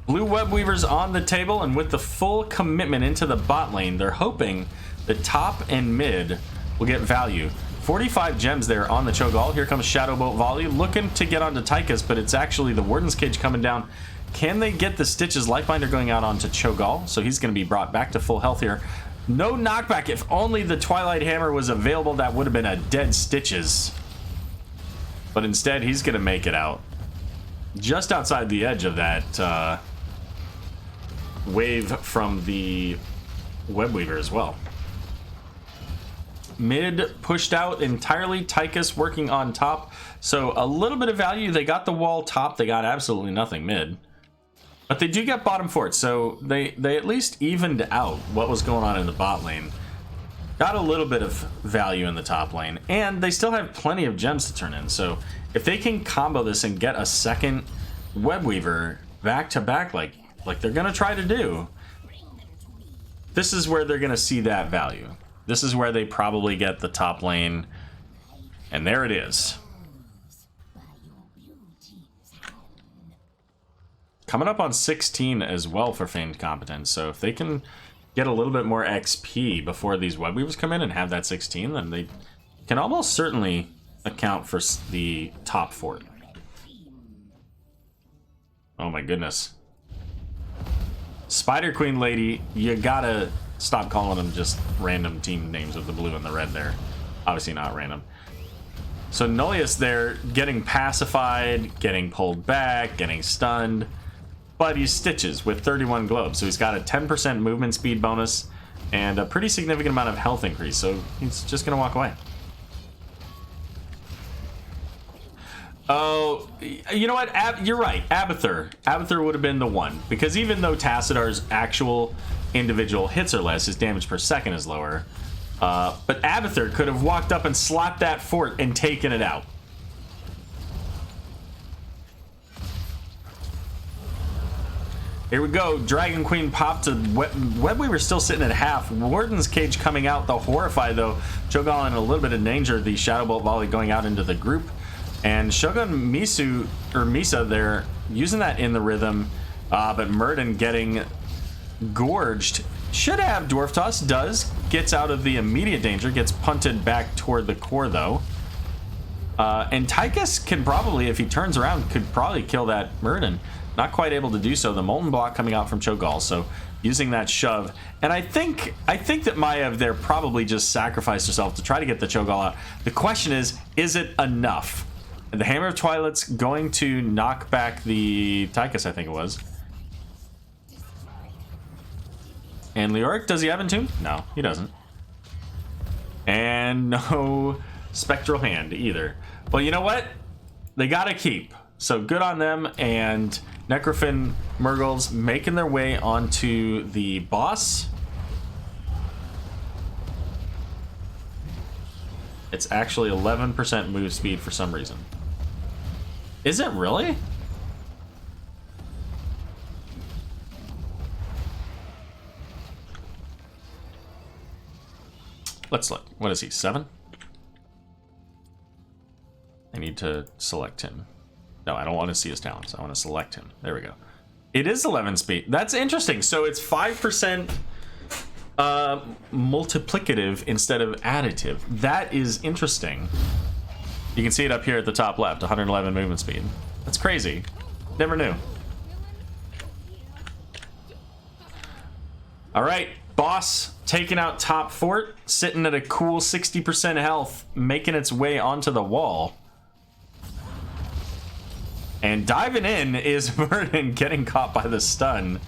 Blue Webweaver's on the table, and with the full commitment into the bot lane, they're hoping that top and mid will get value. 45 gems there on the Cho'Gall. Here comes Shadow Bolt Volley, looking to get onto Tychus, but it's actually the Warden's Cage coming down. Can they get the Stitches Lifebinder going out onto Cho'Gall? So he's going to be brought back to full health here. No knockback. If only the Twilight Hammer was available, that would have been a dead Stitches. But instead, he's going to make it out. Just outside the edge of that wave from the Webweaver as well. Mid pushed out entirely. Tychus working on top. So a little bit of value. They got the wall top. They got absolutely nothing mid. But they do get bottom fort. So they at least evened out what was going on in the bot lane. Got a little bit of value in the top lane. And they still have plenty of gems to turn in. So if they can combo this and get a second Web Weaver back to back like they're going to try to do, this is where they're going to see that value. This is where they probably get the top lane. And there it is. Coming up on 16 as well for Feigned Competence. So if they can get a little bit more XP before these Web Weavers come in and have that 16, then they can almost certainly account for the top fort. Oh my goodness. Spider Queen lady, you gotta stop calling them just random team names with the blue and the red there. Obviously not random. So Nullius there getting pacified, getting pulled back, getting stunned. But he stitches with 31 globes, so he's got a 10% movement speed bonus and a pretty significant amount of health increase, so he's just gonna walk away. Oh, you know what? You're right. Abathur would have been the one, because even though Tacidar's actual individual hits are less, his damage per second is lower. But Abathur could have walked up and slapped that fort and taken it out. Here we go. Dragon Queen popped to Web Weaver still sitting at half. Warden's Cage coming out. The Horrify though. Cho'Gall in a little bit of danger. The Shadow Bolt Volley going out into the group. And Shogun Misa there using that in the rhythm. But Murden getting gorged. Should have Dwarf Toss. Does. Gets out of the immediate danger. Gets punted back toward the core though. And Tychus can probably, if he turns around, could probably kill that Murden. Not quite able to do so. The Molten Block coming out from Cho'Gall, so using that shove. And I think that Maiev there probably just sacrificed herself to try to get the Cho'Gall out. The question is it enough? And the Hammer of Twilight's going to knock back the Tychus, I think it was. And Leoric, does he have Entomb? No, he doesn't. And no Spectral Hand either. Well, you know what? They gotta keep. So good on them, and Necrofin Mrgles making their way onto the boss. It's actually 11% move speed for some reason. Is it really? Let's look. What is he, 7? I need to select him. No, I don't want to see his talents. I want to select him. There we go. It is 11 speed. That's interesting. So it's 5% multiplicative instead of additive. That is interesting. You can see it up here at the top left, 111 movement speed. That's crazy. Never knew. All right, boss taking out top fort, sitting at a cool 60% health, making its way onto the wall. And diving in is Murden getting caught by the stun.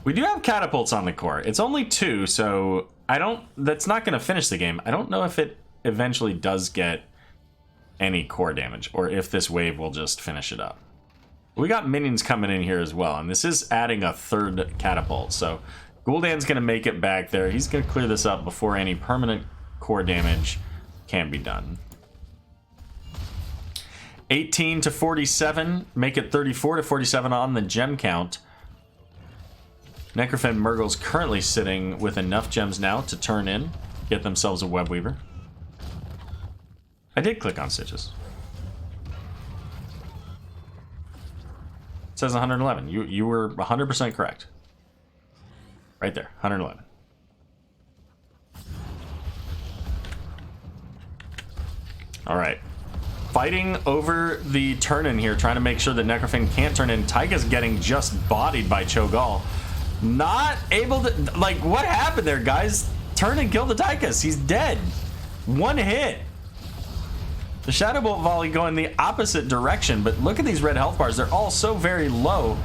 We do have catapults on the core. It's only 2, so that's not going to finish the game. I don't know if it eventually does get any core damage, or if this wave will just finish it up. We got minions coming in here as well, and this is adding a 3rd catapult. So Gul'dan's going to make it back there. He's going to clear this up before any permanent core damage can be done. 18 to 47, make it 34 to 47 on the gem count. Necrofin Mrgles currently sitting with enough gems now to turn in, get themselves a Web Weaver. I did click on Stitches. It says 111. You were 100% correct. Right there, 111. All right. Fighting over the turn-in here, trying to make sure that Necrofin can't turn in. Tyga's getting just bodied by Cho'Gall. Not able to... Like, what happened there, guys? Turn and kill the Tychus. He's dead. One hit. The Shadow Bolt Volley going the opposite direction, but look at these red health bars. They're all so very low.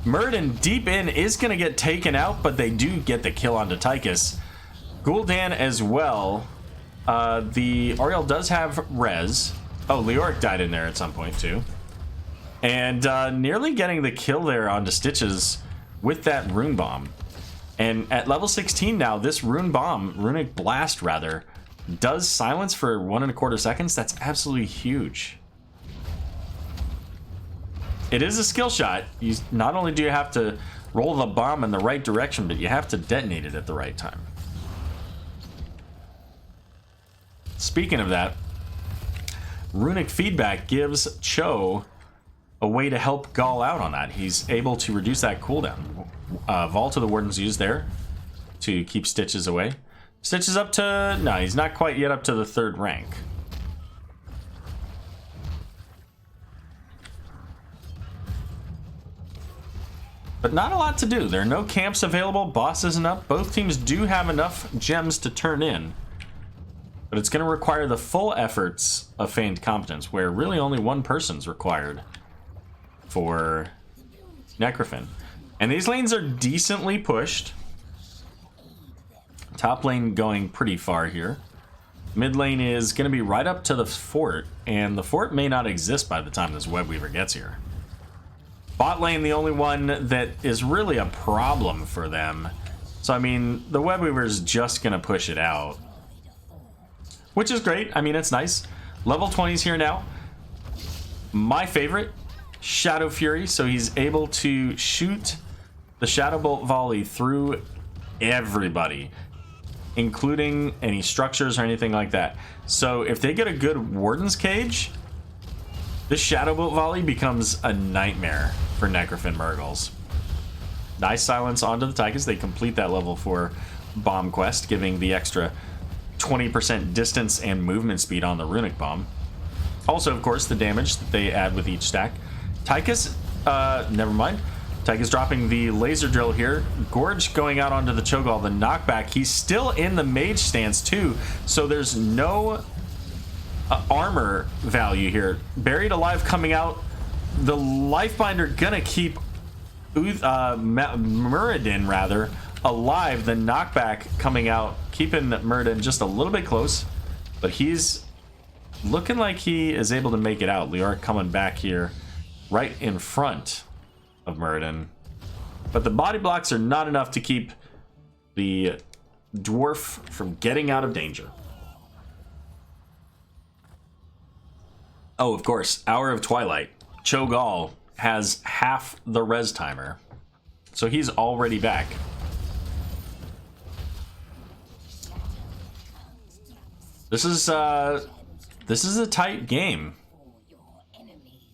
Murden deep in is going to get taken out, but they do get the kill onto Tychus. Gul'dan as well. The Oriole does have res. Oh, Leoric died in there at some point too. And nearly getting the kill there onto Stitches with that Rune Bomb. And at level 16 now, this Runic Blast rather, does silence for 1.25 seconds. That's absolutely huge. It is a skill shot. Not only do you have to roll the bomb in the right direction, but you have to detonate it at the right time. Speaking of that, Runic Feedback gives Cho a way to help Gall out on that. He's able to reduce that cooldown. Vault of the Warden's used there to keep Stitches away. Stitches up to... No, he's not quite yet up to the 3rd rank. But not a lot to do. There are no camps available. Boss isn't up. Both teams do have enough gems to turn in. But it's going to require the full efforts of Feigned Competence, where really only one person's required for Necrofin. And these lanes are decently pushed. Top lane going pretty far here. Mid lane is going to be right up to the fort, and the fort may not exist by the time this Webweaver gets here. Bot lane, the only one that is really a problem for them. So, I mean, the Webweaver's just going to push it out. Which is great. I mean, it's nice. Level 20's here now. My favorite, Shadow Fury. So he's able to shoot the Shadow Bolt volley through everybody, including any structures or anything like that. So if they get a good Warden's Cage, this Shadow Bolt volley becomes a nightmare for Necrofin Mrgles. Nice silence onto the Tychus. They complete that level 4 bomb quest, giving the extra 20% distance and movement speed on the Runic Bomb. Also, of course, the damage that they add with each stack. Tychus, never mind. Tychus dropping the laser drill here. Gorge going out onto the Cho'Gall, the knockback. He's still in the mage stance too, so there's no armor value here. Buried Alive coming out. The Lifebinder gonna keep Muradin rather alive. The knockback coming out, keeping Muradin just a little bit close, but he's looking like he is able to make it out. Leoric coming back here right in front of Muradin, but the body blocks are not enough to keep the dwarf from getting out of danger. Oh, of course, Hour of Twilight. Cho'Gall has half the res timer, so he's already back. This is a tight game.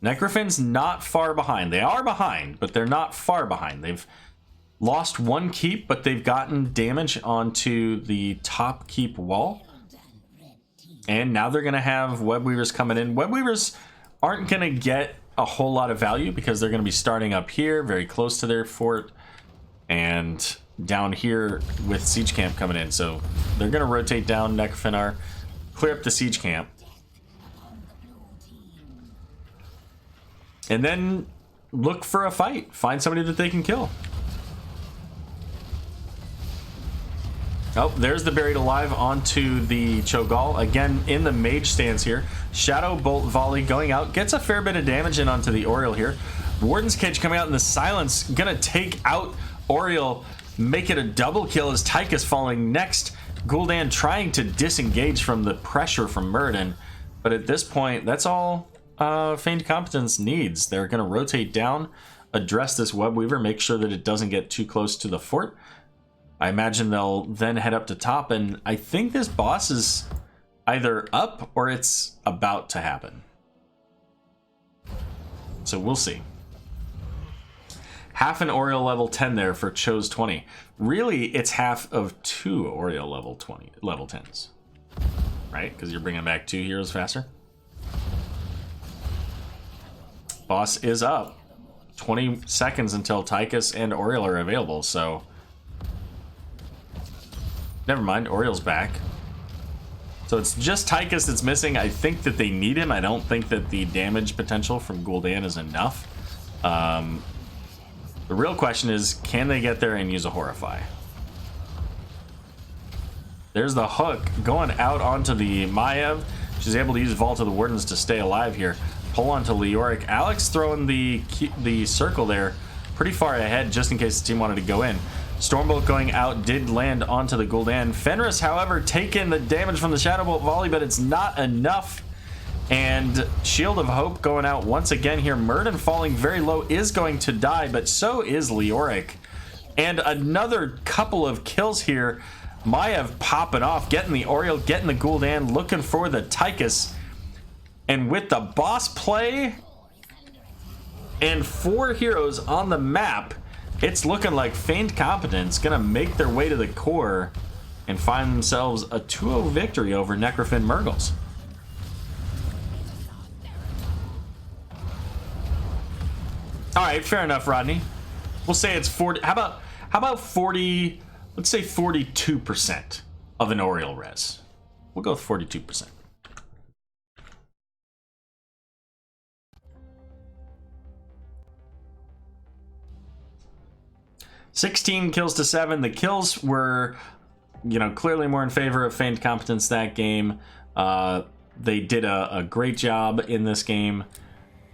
Necrofin's not far behind. They are behind, but they're not far behind. They've lost one keep, but they've gotten damage onto the top keep wall. And now they're going to have Webweavers coming in. Webweavers aren't going to get a whole lot of value because they're going to be starting up here, very close to their fort, and down here with Siege Camp coming in. So they're going to rotate down. Necrofin are clear up the Siege Camp. And then look for a fight. Find somebody that they can kill. Oh, there's the Buried Alive onto the Cho'Gall. Again, in the mage stance here. Shadow Bolt volley going out. Gets a fair bit of damage in onto the Oriole here. Warden's Cage coming out in the silence. Gonna take out Oriole. Make it a double kill as Tychus falling next. Gul'dan trying to disengage from the pressure from Muradin. But at this point, that's all Feigned Competence needs. They're going to rotate down, address this Webweaver, make sure that it doesn't get too close to the fort. I imagine they'll then head up to top, and I think this boss is either up or it's about to happen. So we'll see. Half an Oriole level 10 there for Cho's 20. Really, it's half of 2 Oriole level 10s. Right? Because you're bringing back 2 heroes faster. Boss is up. 20 seconds until Tychus and Oriole are available, so... Never mind, Oriole's back. So it's just Tychus that's missing. I think that they need him. I don't think that the damage potential from Gul'dan is enough. The real question is, can they get there and use a Horrify? There's the hook going out onto the Maiev. She's able to use Vault of the Wardens to stay alive here. Pull onto Leoric. Alex throwing the circle there pretty far ahead just in case the team wanted to go in. Stormbolt going out did land onto the Gul'dan. Fenris, however, taking the damage from the Shadow Bolt volley, but it's not enough. And Shield of Hope going out once again here. Murden falling very low is going to die, but so is Leoric. And another couple of kills here. Maiev popping off, getting the Oriole, getting the Gul'dan, looking for the Tychus. And with the boss play and 4 heroes on the map, it's looking like Feigned Competence gonna make their way to the core and find themselves a 2-0 victory over Necrofin Mrgles. All right, fair enough, Rodney. We'll say it's 40. How about 40? Let's say 42% of an Oriole res. We'll go with 42%. $16 kills to 7. The kills were, clearly more in favor of Feigned Competence that game. They did a great job in this game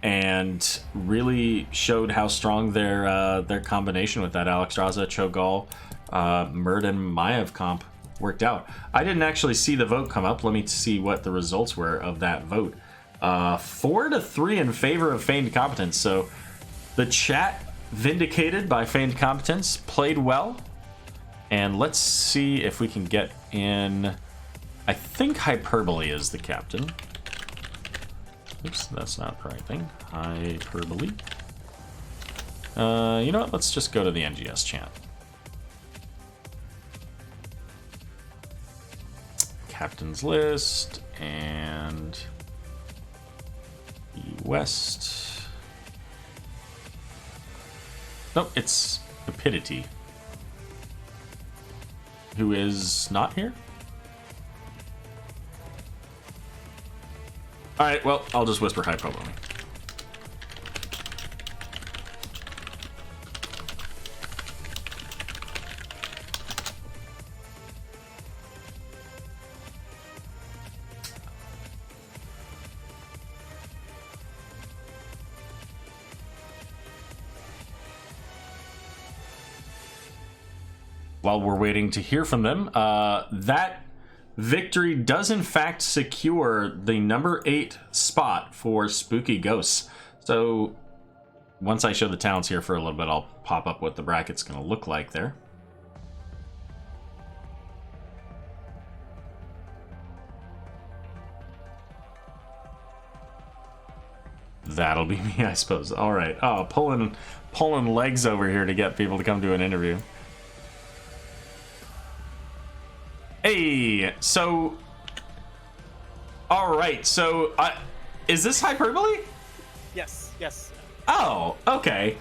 and really showed how strong their combination with that Alexstrasza, Cho'Gall, Murd, and Maiev comp worked out. I didn't actually see the vote come up. Let me see what the results were of that vote. 4-3 in favor of Feigned Competence. So the chat vindicated by Feigned Competence, played well. And let's see if we can get in. I think Hyperbole is the captain. Oops, that's not the right thing. Hyperbole. You know what? Let's just go to the NGS chat. Captain's list and West. Nope, it's Rapidity, who is not here. All right, well, I'll just whisper Hyperbole. While we're waiting to hear from them, that victory does in fact secure the number 8 spot for Spooky Ghosts. So once I show the talents here for a little bit, I'll pop up what the bracket's going to look like there. That'll be me, I suppose. All right. Oh, pulling legs over here to get people to come to an interview. Hey, so, all right, so, is this Hyperbole? Yes. Oh, okay.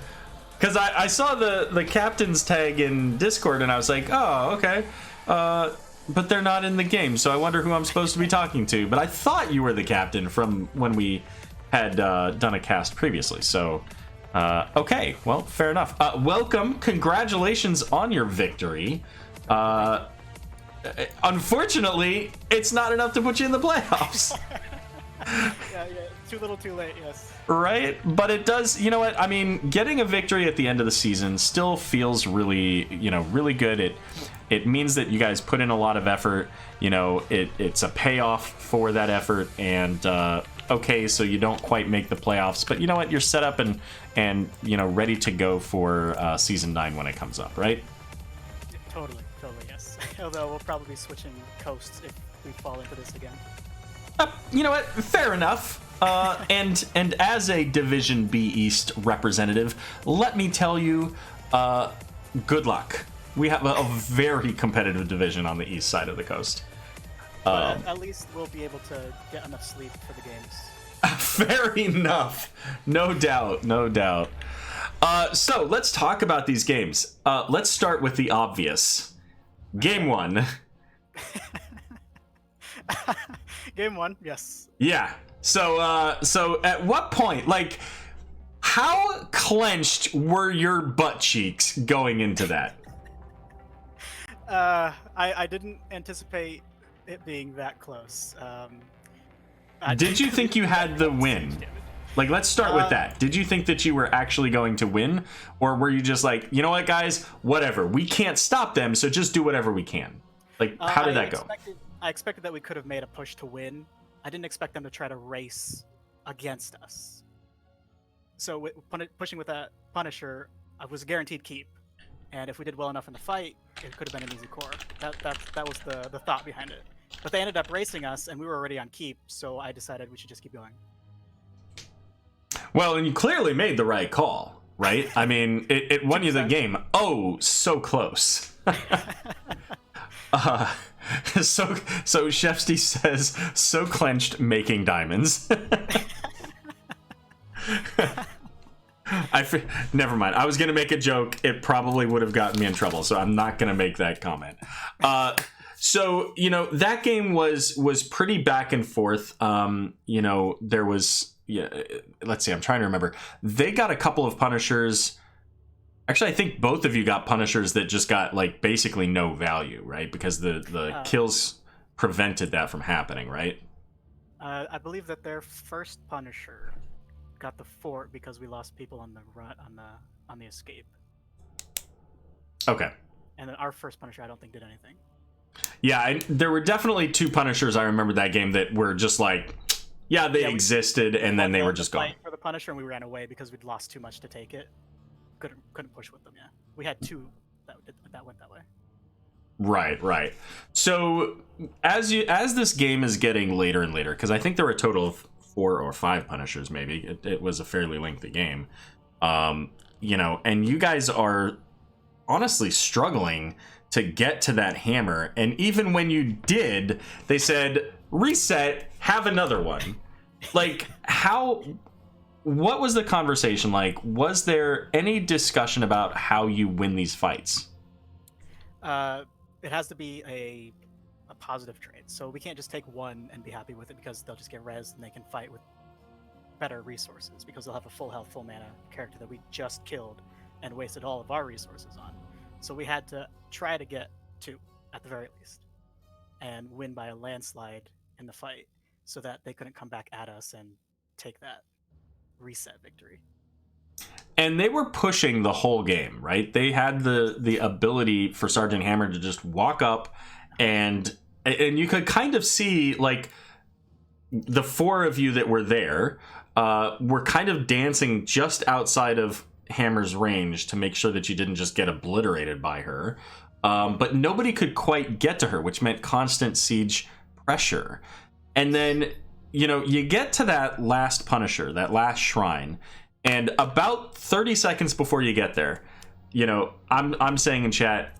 Because I saw the captain's tag in Discord, and I was like, oh, okay. But they're not in the game, so I wonder who I'm supposed to be talking to. But I thought you were the captain from when we had done a cast previously, so, okay, well, fair enough. Welcome, congratulations on your victory. Unfortunately, it's not enough to put you in the playoffs. yeah, too little too late, yes. Right? But it does, you know what? I mean, getting a victory at the end of the season still feels really, really good. It means that you guys put in a lot of effort. It's a payoff for that effort. And, okay, so you don't quite make the playoffs. But you know what? You're set up and ready to go for Season 9 when it comes up, right? Yeah, totally, yes. Although we'll probably be switching coasts if we fall into this again. You know what? Fair enough. And as a Division B East representative, let me tell you, good luck. We have a very competitive division on the east side of the coast. But at least we'll be able to get enough sleep for the games. Fair enough. No doubt. So let's talk about these games. Let's start with the obvious. Game 1. Game 1, yes. Yeah. So at what point, how clenched were your butt cheeks going into that? I didn't anticipate it being that close. Did you think you had the win? Like, let's start with that. Did you think that you were actually going to win? Or were you just like, you know what, guys? Whatever. We can't stop them, so just do whatever we can. Like, how did that go? I expected that we could have made a push to win. I didn't expect them to try to race against us. So pushing with that Punisher, I was a guaranteed keep. And if we did well enough in the fight, it could have been an easy core. That was the thought behind it. But they ended up racing us, and we were already on keep, so I decided we should just keep going. Well, and you clearly made the right call, right? I mean, it won you the game. Oh, so close. So Chefsty says, so clenched, making diamonds. Never mind. I was gonna make a joke. It probably would have gotten me in trouble, so I'm not gonna make that comment. So that game was pretty back and forth. There was let's see. I'm trying to remember. They got a couple of Punishers. Actually, I think both of you got Punishers that just got like basically no value, right? Because the kills prevented that from happening, right? I believe that their first Punisher got the fort because we lost people on the run on the escape. Okay. And then our first Punisher, I don't think did anything. Yeah, there were definitely two Punishers I remember that game that were just like, they existed, and then they were just gone. For the Punisher, and we ran away because we'd lost too much to take it. Couldn't push with them. Yeah, we had two that went that way. Right. So as this game is getting later and later, because I think there were a total of 4 or 5 Punishers, maybe it was a fairly lengthy game. And you guys are honestly struggling to get to that hammer, and even when you did, they said reset, have another one. Like, what was the conversation like? Was there any discussion about how you win these fights? It has to be a positive trade, so we can't just take one and be happy with it, because they'll just get rezzed and they can fight with better resources, because they'll have a full health, full mana character that we just killed and wasted all of our resources on. So we had to try to get 2 at the very least and win by a landslide in the fight, so that they couldn't come back at us and take that reset victory. And they were pushing the whole game, right? They had the ability for Sergeant Hammer to just walk up, and you could kind of see, like, the 4 of you that were there were kind of dancing just outside of Hammer's range to make sure that you didn't just get obliterated by her. But nobody could quite get to her, which meant constant siege pressure. And then, you get to that last Punisher, that last shrine, and about 30 seconds before you get there, I'm saying in chat,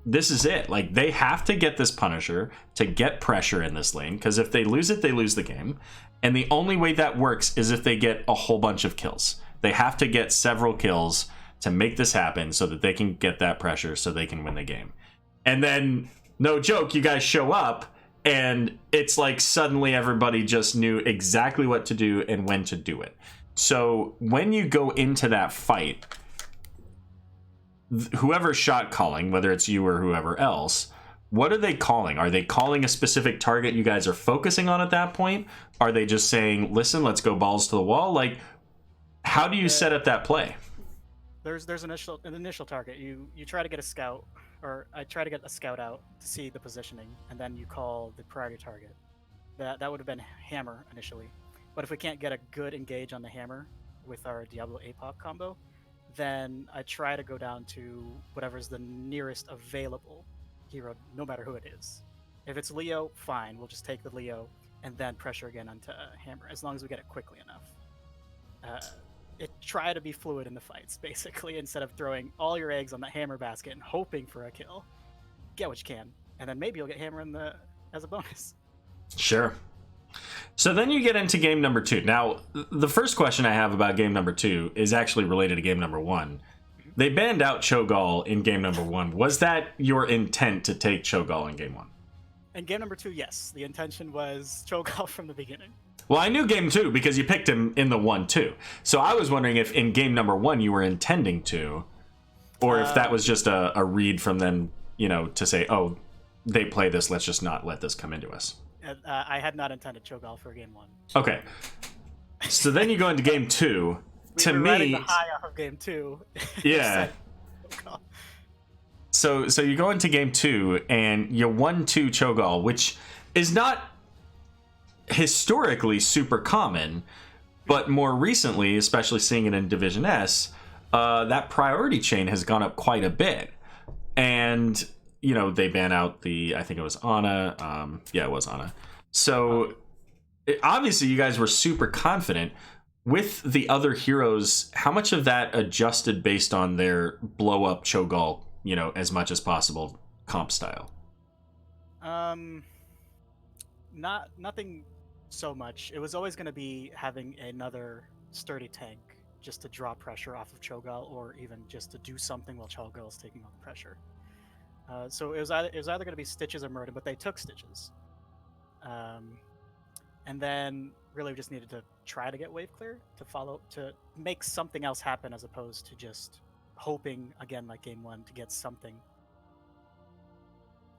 this is it. Like, they have to get this Punisher to get pressure in this lane, because if they lose it, they lose the game. And the only way that works is if they get a whole bunch of kills. They have to get several kills to make this happen so that they can get that pressure so they can win the game. And then, no joke, you guys show up, and it's like suddenly everybody just knew exactly what to do and when to do it. So when you go into that fight, whoever's shot calling, whether it's you or whoever else, what are they calling? Are they calling a specific target you guys are focusing on at that point? Are they just saying, listen, let's go balls to the wall? Like, how do you set up that play? There's an initial target. You try to get a scout, or I try to get a scout out to see the positioning, and then you call the priority target. That would have been Hammer initially. But if we can't get a good engage on the Hammer with our Diablo APOC combo, then I try to go down to whatever's the nearest available hero, no matter who it is. If it's Leo, fine, we'll just take the Leo and then pressure again onto Hammer, as long as we get it quickly enough. Try to be fluid in the fights, basically, instead of throwing all your eggs on the Hammer basket and hoping for a kill. Get what you can, and then maybe you'll get Hammer as a bonus. Sure. So then you get into game number 2. Now, the first question I have about game number 2 is actually related to game number 1. They banned out Cho'Gall in game number 1. Was that your intent to take Cho'Gall in game 1? In game number 2, yes. The intention was Cho'Gall from the beginning. Well, I knew game 2 because you picked him in the 1 too. So I was wondering if in game number 1 you were intending to, or if that was just a read from them to say, oh, they play this, let's just not let this come into us. I had not intended Cho'Gall for game 1. Okay. So then you go into game 2. We were riding the high off of game 2. Yeah. So you go into game 2 and you 1-2 Cho'Gall, which is not historically super common, but more recently, especially seeing it in Division S, that priority chain has gone up quite a bit. And, they ban out I think it was Ana. Yeah, it was Ana. So obviously you guys were super confident. With the other heroes, how much of that adjusted based on their blow up Cho'Gall, as much as possible comp style? Nothing so much. It was always going to be having another sturdy tank just to draw pressure off of Cho'Gall, or even just to do something while Cho'Gall is taking on the pressure. So it was either going to be Stitches or Murden, but they took Stitches. And then really we just needed to try to get wave clear to make something else happen, as opposed to just hoping again like game 1 to get something.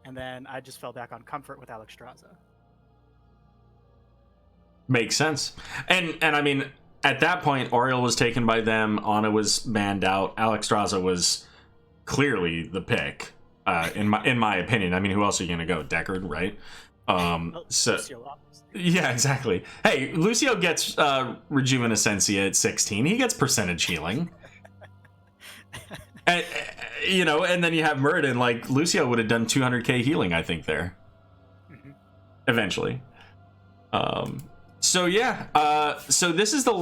And then I just fell back on comfort with Alexstrasza. Makes sense. And I mean, at that point, Oriel was taken by them, Ana was banned out, Alexstrasza was clearly the pick, in my opinion. I mean, who else are you going to go? Deckard, right? Lucio, yeah, exactly. Hey, Lucio gets Rejuvenescencia at 16. He gets percentage healing. And, and then you have Murden. Like, Lucio would have done 200k healing, I think, there. Mm-hmm. Eventually. So this is the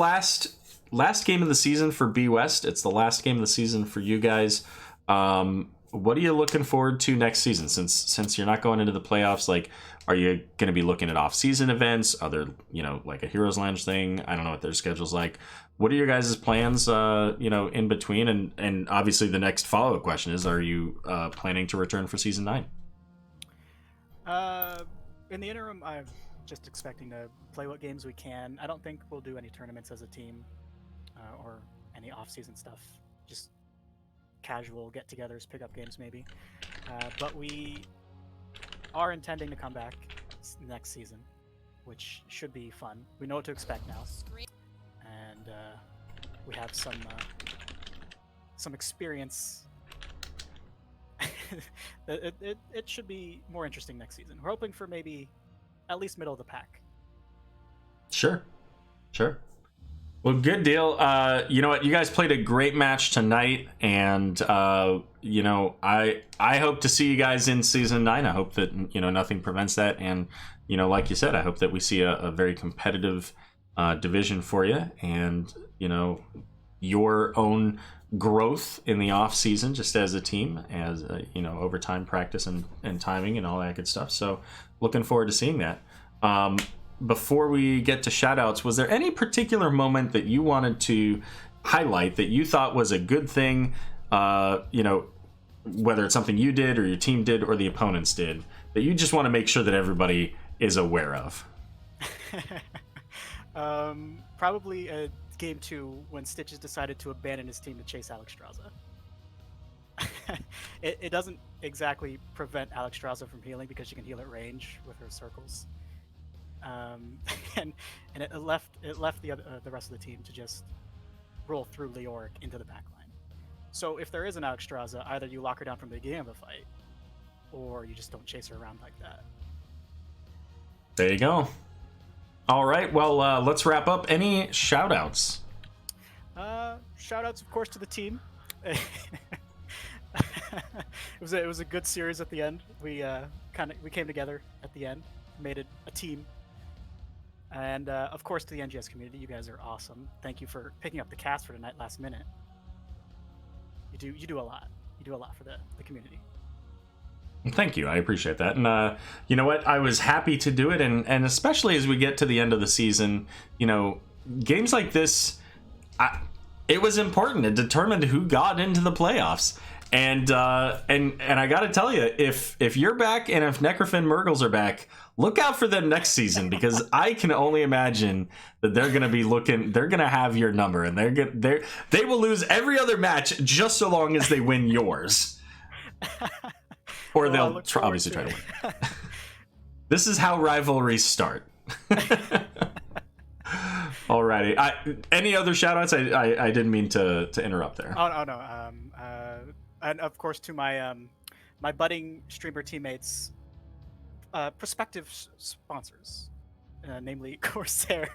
last game of the season for B West. It's the last game of the season for you guys. What are you looking forward to next season? Since you're not going into the playoffs, like, are you going to be looking at off-season events? Are there, like a Heroes Lounge thing? I don't know what their schedule's like. What are your guys' plans, in between? And obviously the next follow-up question is, are you planning to return for Season 9? In the interim, I'm just expecting to play what games we can. I don't think we'll do any tournaments as a team or any off-season stuff. Just casual get-togethers, pick-up games maybe. But we are intending to come back next season, which should be fun. We know what to expect now, and we have some experience. It should be more interesting next season. We're hoping for maybe at least middle of the pack. Sure. Well, good deal. You know what? You guys played a great match tonight, and I hope to see you guys in Season 9. I hope that nothing prevents that, and like you said, I hope that we see a very competitive division for you, and your own growth in the off season, just as a team, as over time, practice and timing and all that good stuff. So, looking forward to seeing that. Before we get to shoutouts, was there any particular moment that you wanted to highlight that you thought was a good thing, whether it's something you did or your team did or the opponents did, that you just want to make sure that everybody is aware of? Probably game 2 when Stitches decided to abandon his team to chase Alexstrasza. It doesn't exactly prevent Alexstrasza from healing because she can heal at range with her circles. And it left the rest of the team to just roll through Leoric into the backline. So if there is an Alexstrasza, either you lock her down from the beginning of the fight, or you just don't chase her around like that. There you go. All right, well, let's wrap up. Any shout-outs? Shout-outs, of course, to the team. It was a good series at the end. We came together at the end, made it a team. And of course, to the NGS community, you guys are awesome. Thank you for picking up the cast for tonight last minute. You do a lot. You do a lot for the community. Thank you. I appreciate that. And you know what? I was happy to do it. And especially as we get to the end of the season, games like this, it was important. It determined who got into the playoffs. And I got to tell you, if you're back and if Necrofin Mrgles are back, look out for them next season, because I can only imagine that they're going to be looking. They're going to have your number, and they will lose every other match just so long as they win yours. Or Well, I they'll look forward obviously to try to it. win. This is how rivalries start. Alrighty. Any other shout-outs? I didn't mean to interrupt there. Oh no. And of course to my my budding streamer teammates, prospective sponsors, namely Corsair.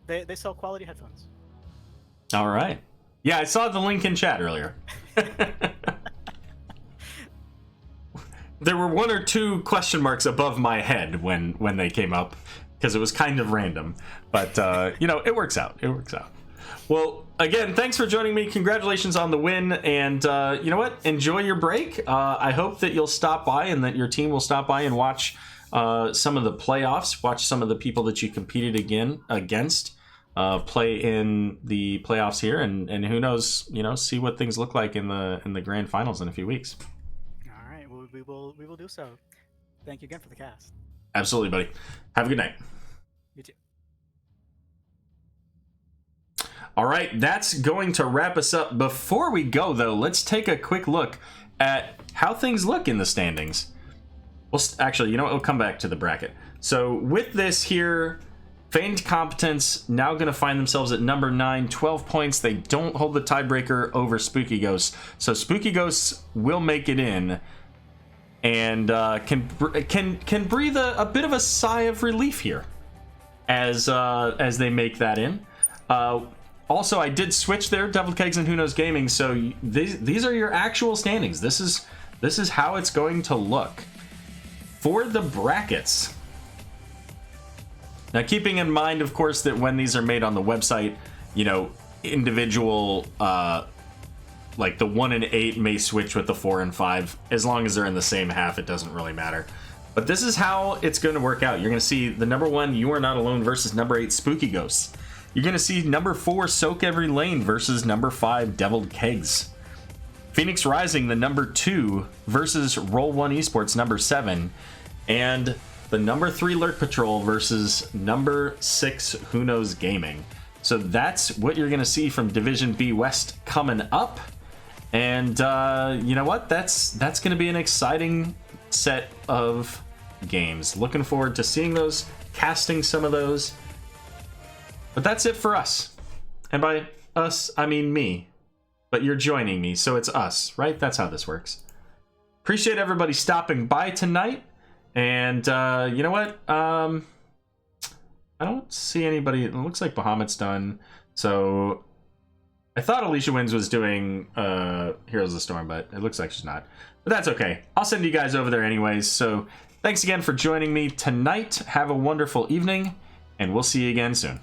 They sell quality headphones. All right. Yeah, I saw the link in chat earlier. There were 1 or 2 question marks above my head when they came up, because it was kind of random. But, it works out. It works out. Well, again, thanks for joining me. Congratulations on the win. And you know what? Enjoy your break. I hope that you'll stop by and that your team will stop by and watch some of the playoffs. Watch some of the people that you competed against play in the playoffs here. And who knows, see what things look like in the grand finals in a few weeks. All right. Well, we will do so. Thank you again for the cast. Absolutely, buddy. Have a good night. You too. All right, that's going to wrap us up. Before we go, though, let's take a quick look at how things look in the standings. Well, actually, you know what? We'll come back to the bracket. So with this here, Feigned Competence now going to find themselves at number 9, 12 points. They don't hold the tiebreaker over Spooky Ghosts. So Spooky Ghosts will make it in and can breathe a bit of a sigh of relief here as they make that in. Also, I did switch there, Deviled Kegs and Who Knows Gaming, so these are your actual standings. This is how it's going to look. For the brackets. Now, keeping in mind, of course, that when these are made on the website, individual, like the 1 and 8 may switch with the 4 and 5. As long as they're in the same half, it doesn't really matter. But this is how it's going to work out. You're going to see the number 1, You Are Not Alone versus number 8, Spooky Ghosts. You're going to see number 4, Soak Every Lane versus number 5, Deviled Kegs. Phoenix Rising, the number 2, versus Roll 1 Esports, number 7. And the number 3, Lurk Patrol versus number 6, Who Knows Gaming. So that's what you're going to see from Division B West coming up. And you know what? That's going to be an exciting set of games. Looking forward to seeing those, casting some of those. But that's it for us. And by us, I mean me. But you're joining me, so it's us, right? That's how this works. Appreciate everybody stopping by tonight. And you know what? I don't see anybody. It looks like Bahamut's done. So I thought Alicia Wins was doing Heroes of the Storm, but it looks like she's not. But that's okay. I'll send you guys over there anyways. So thanks again for joining me tonight. Have a wonderful evening, and we'll see you again soon.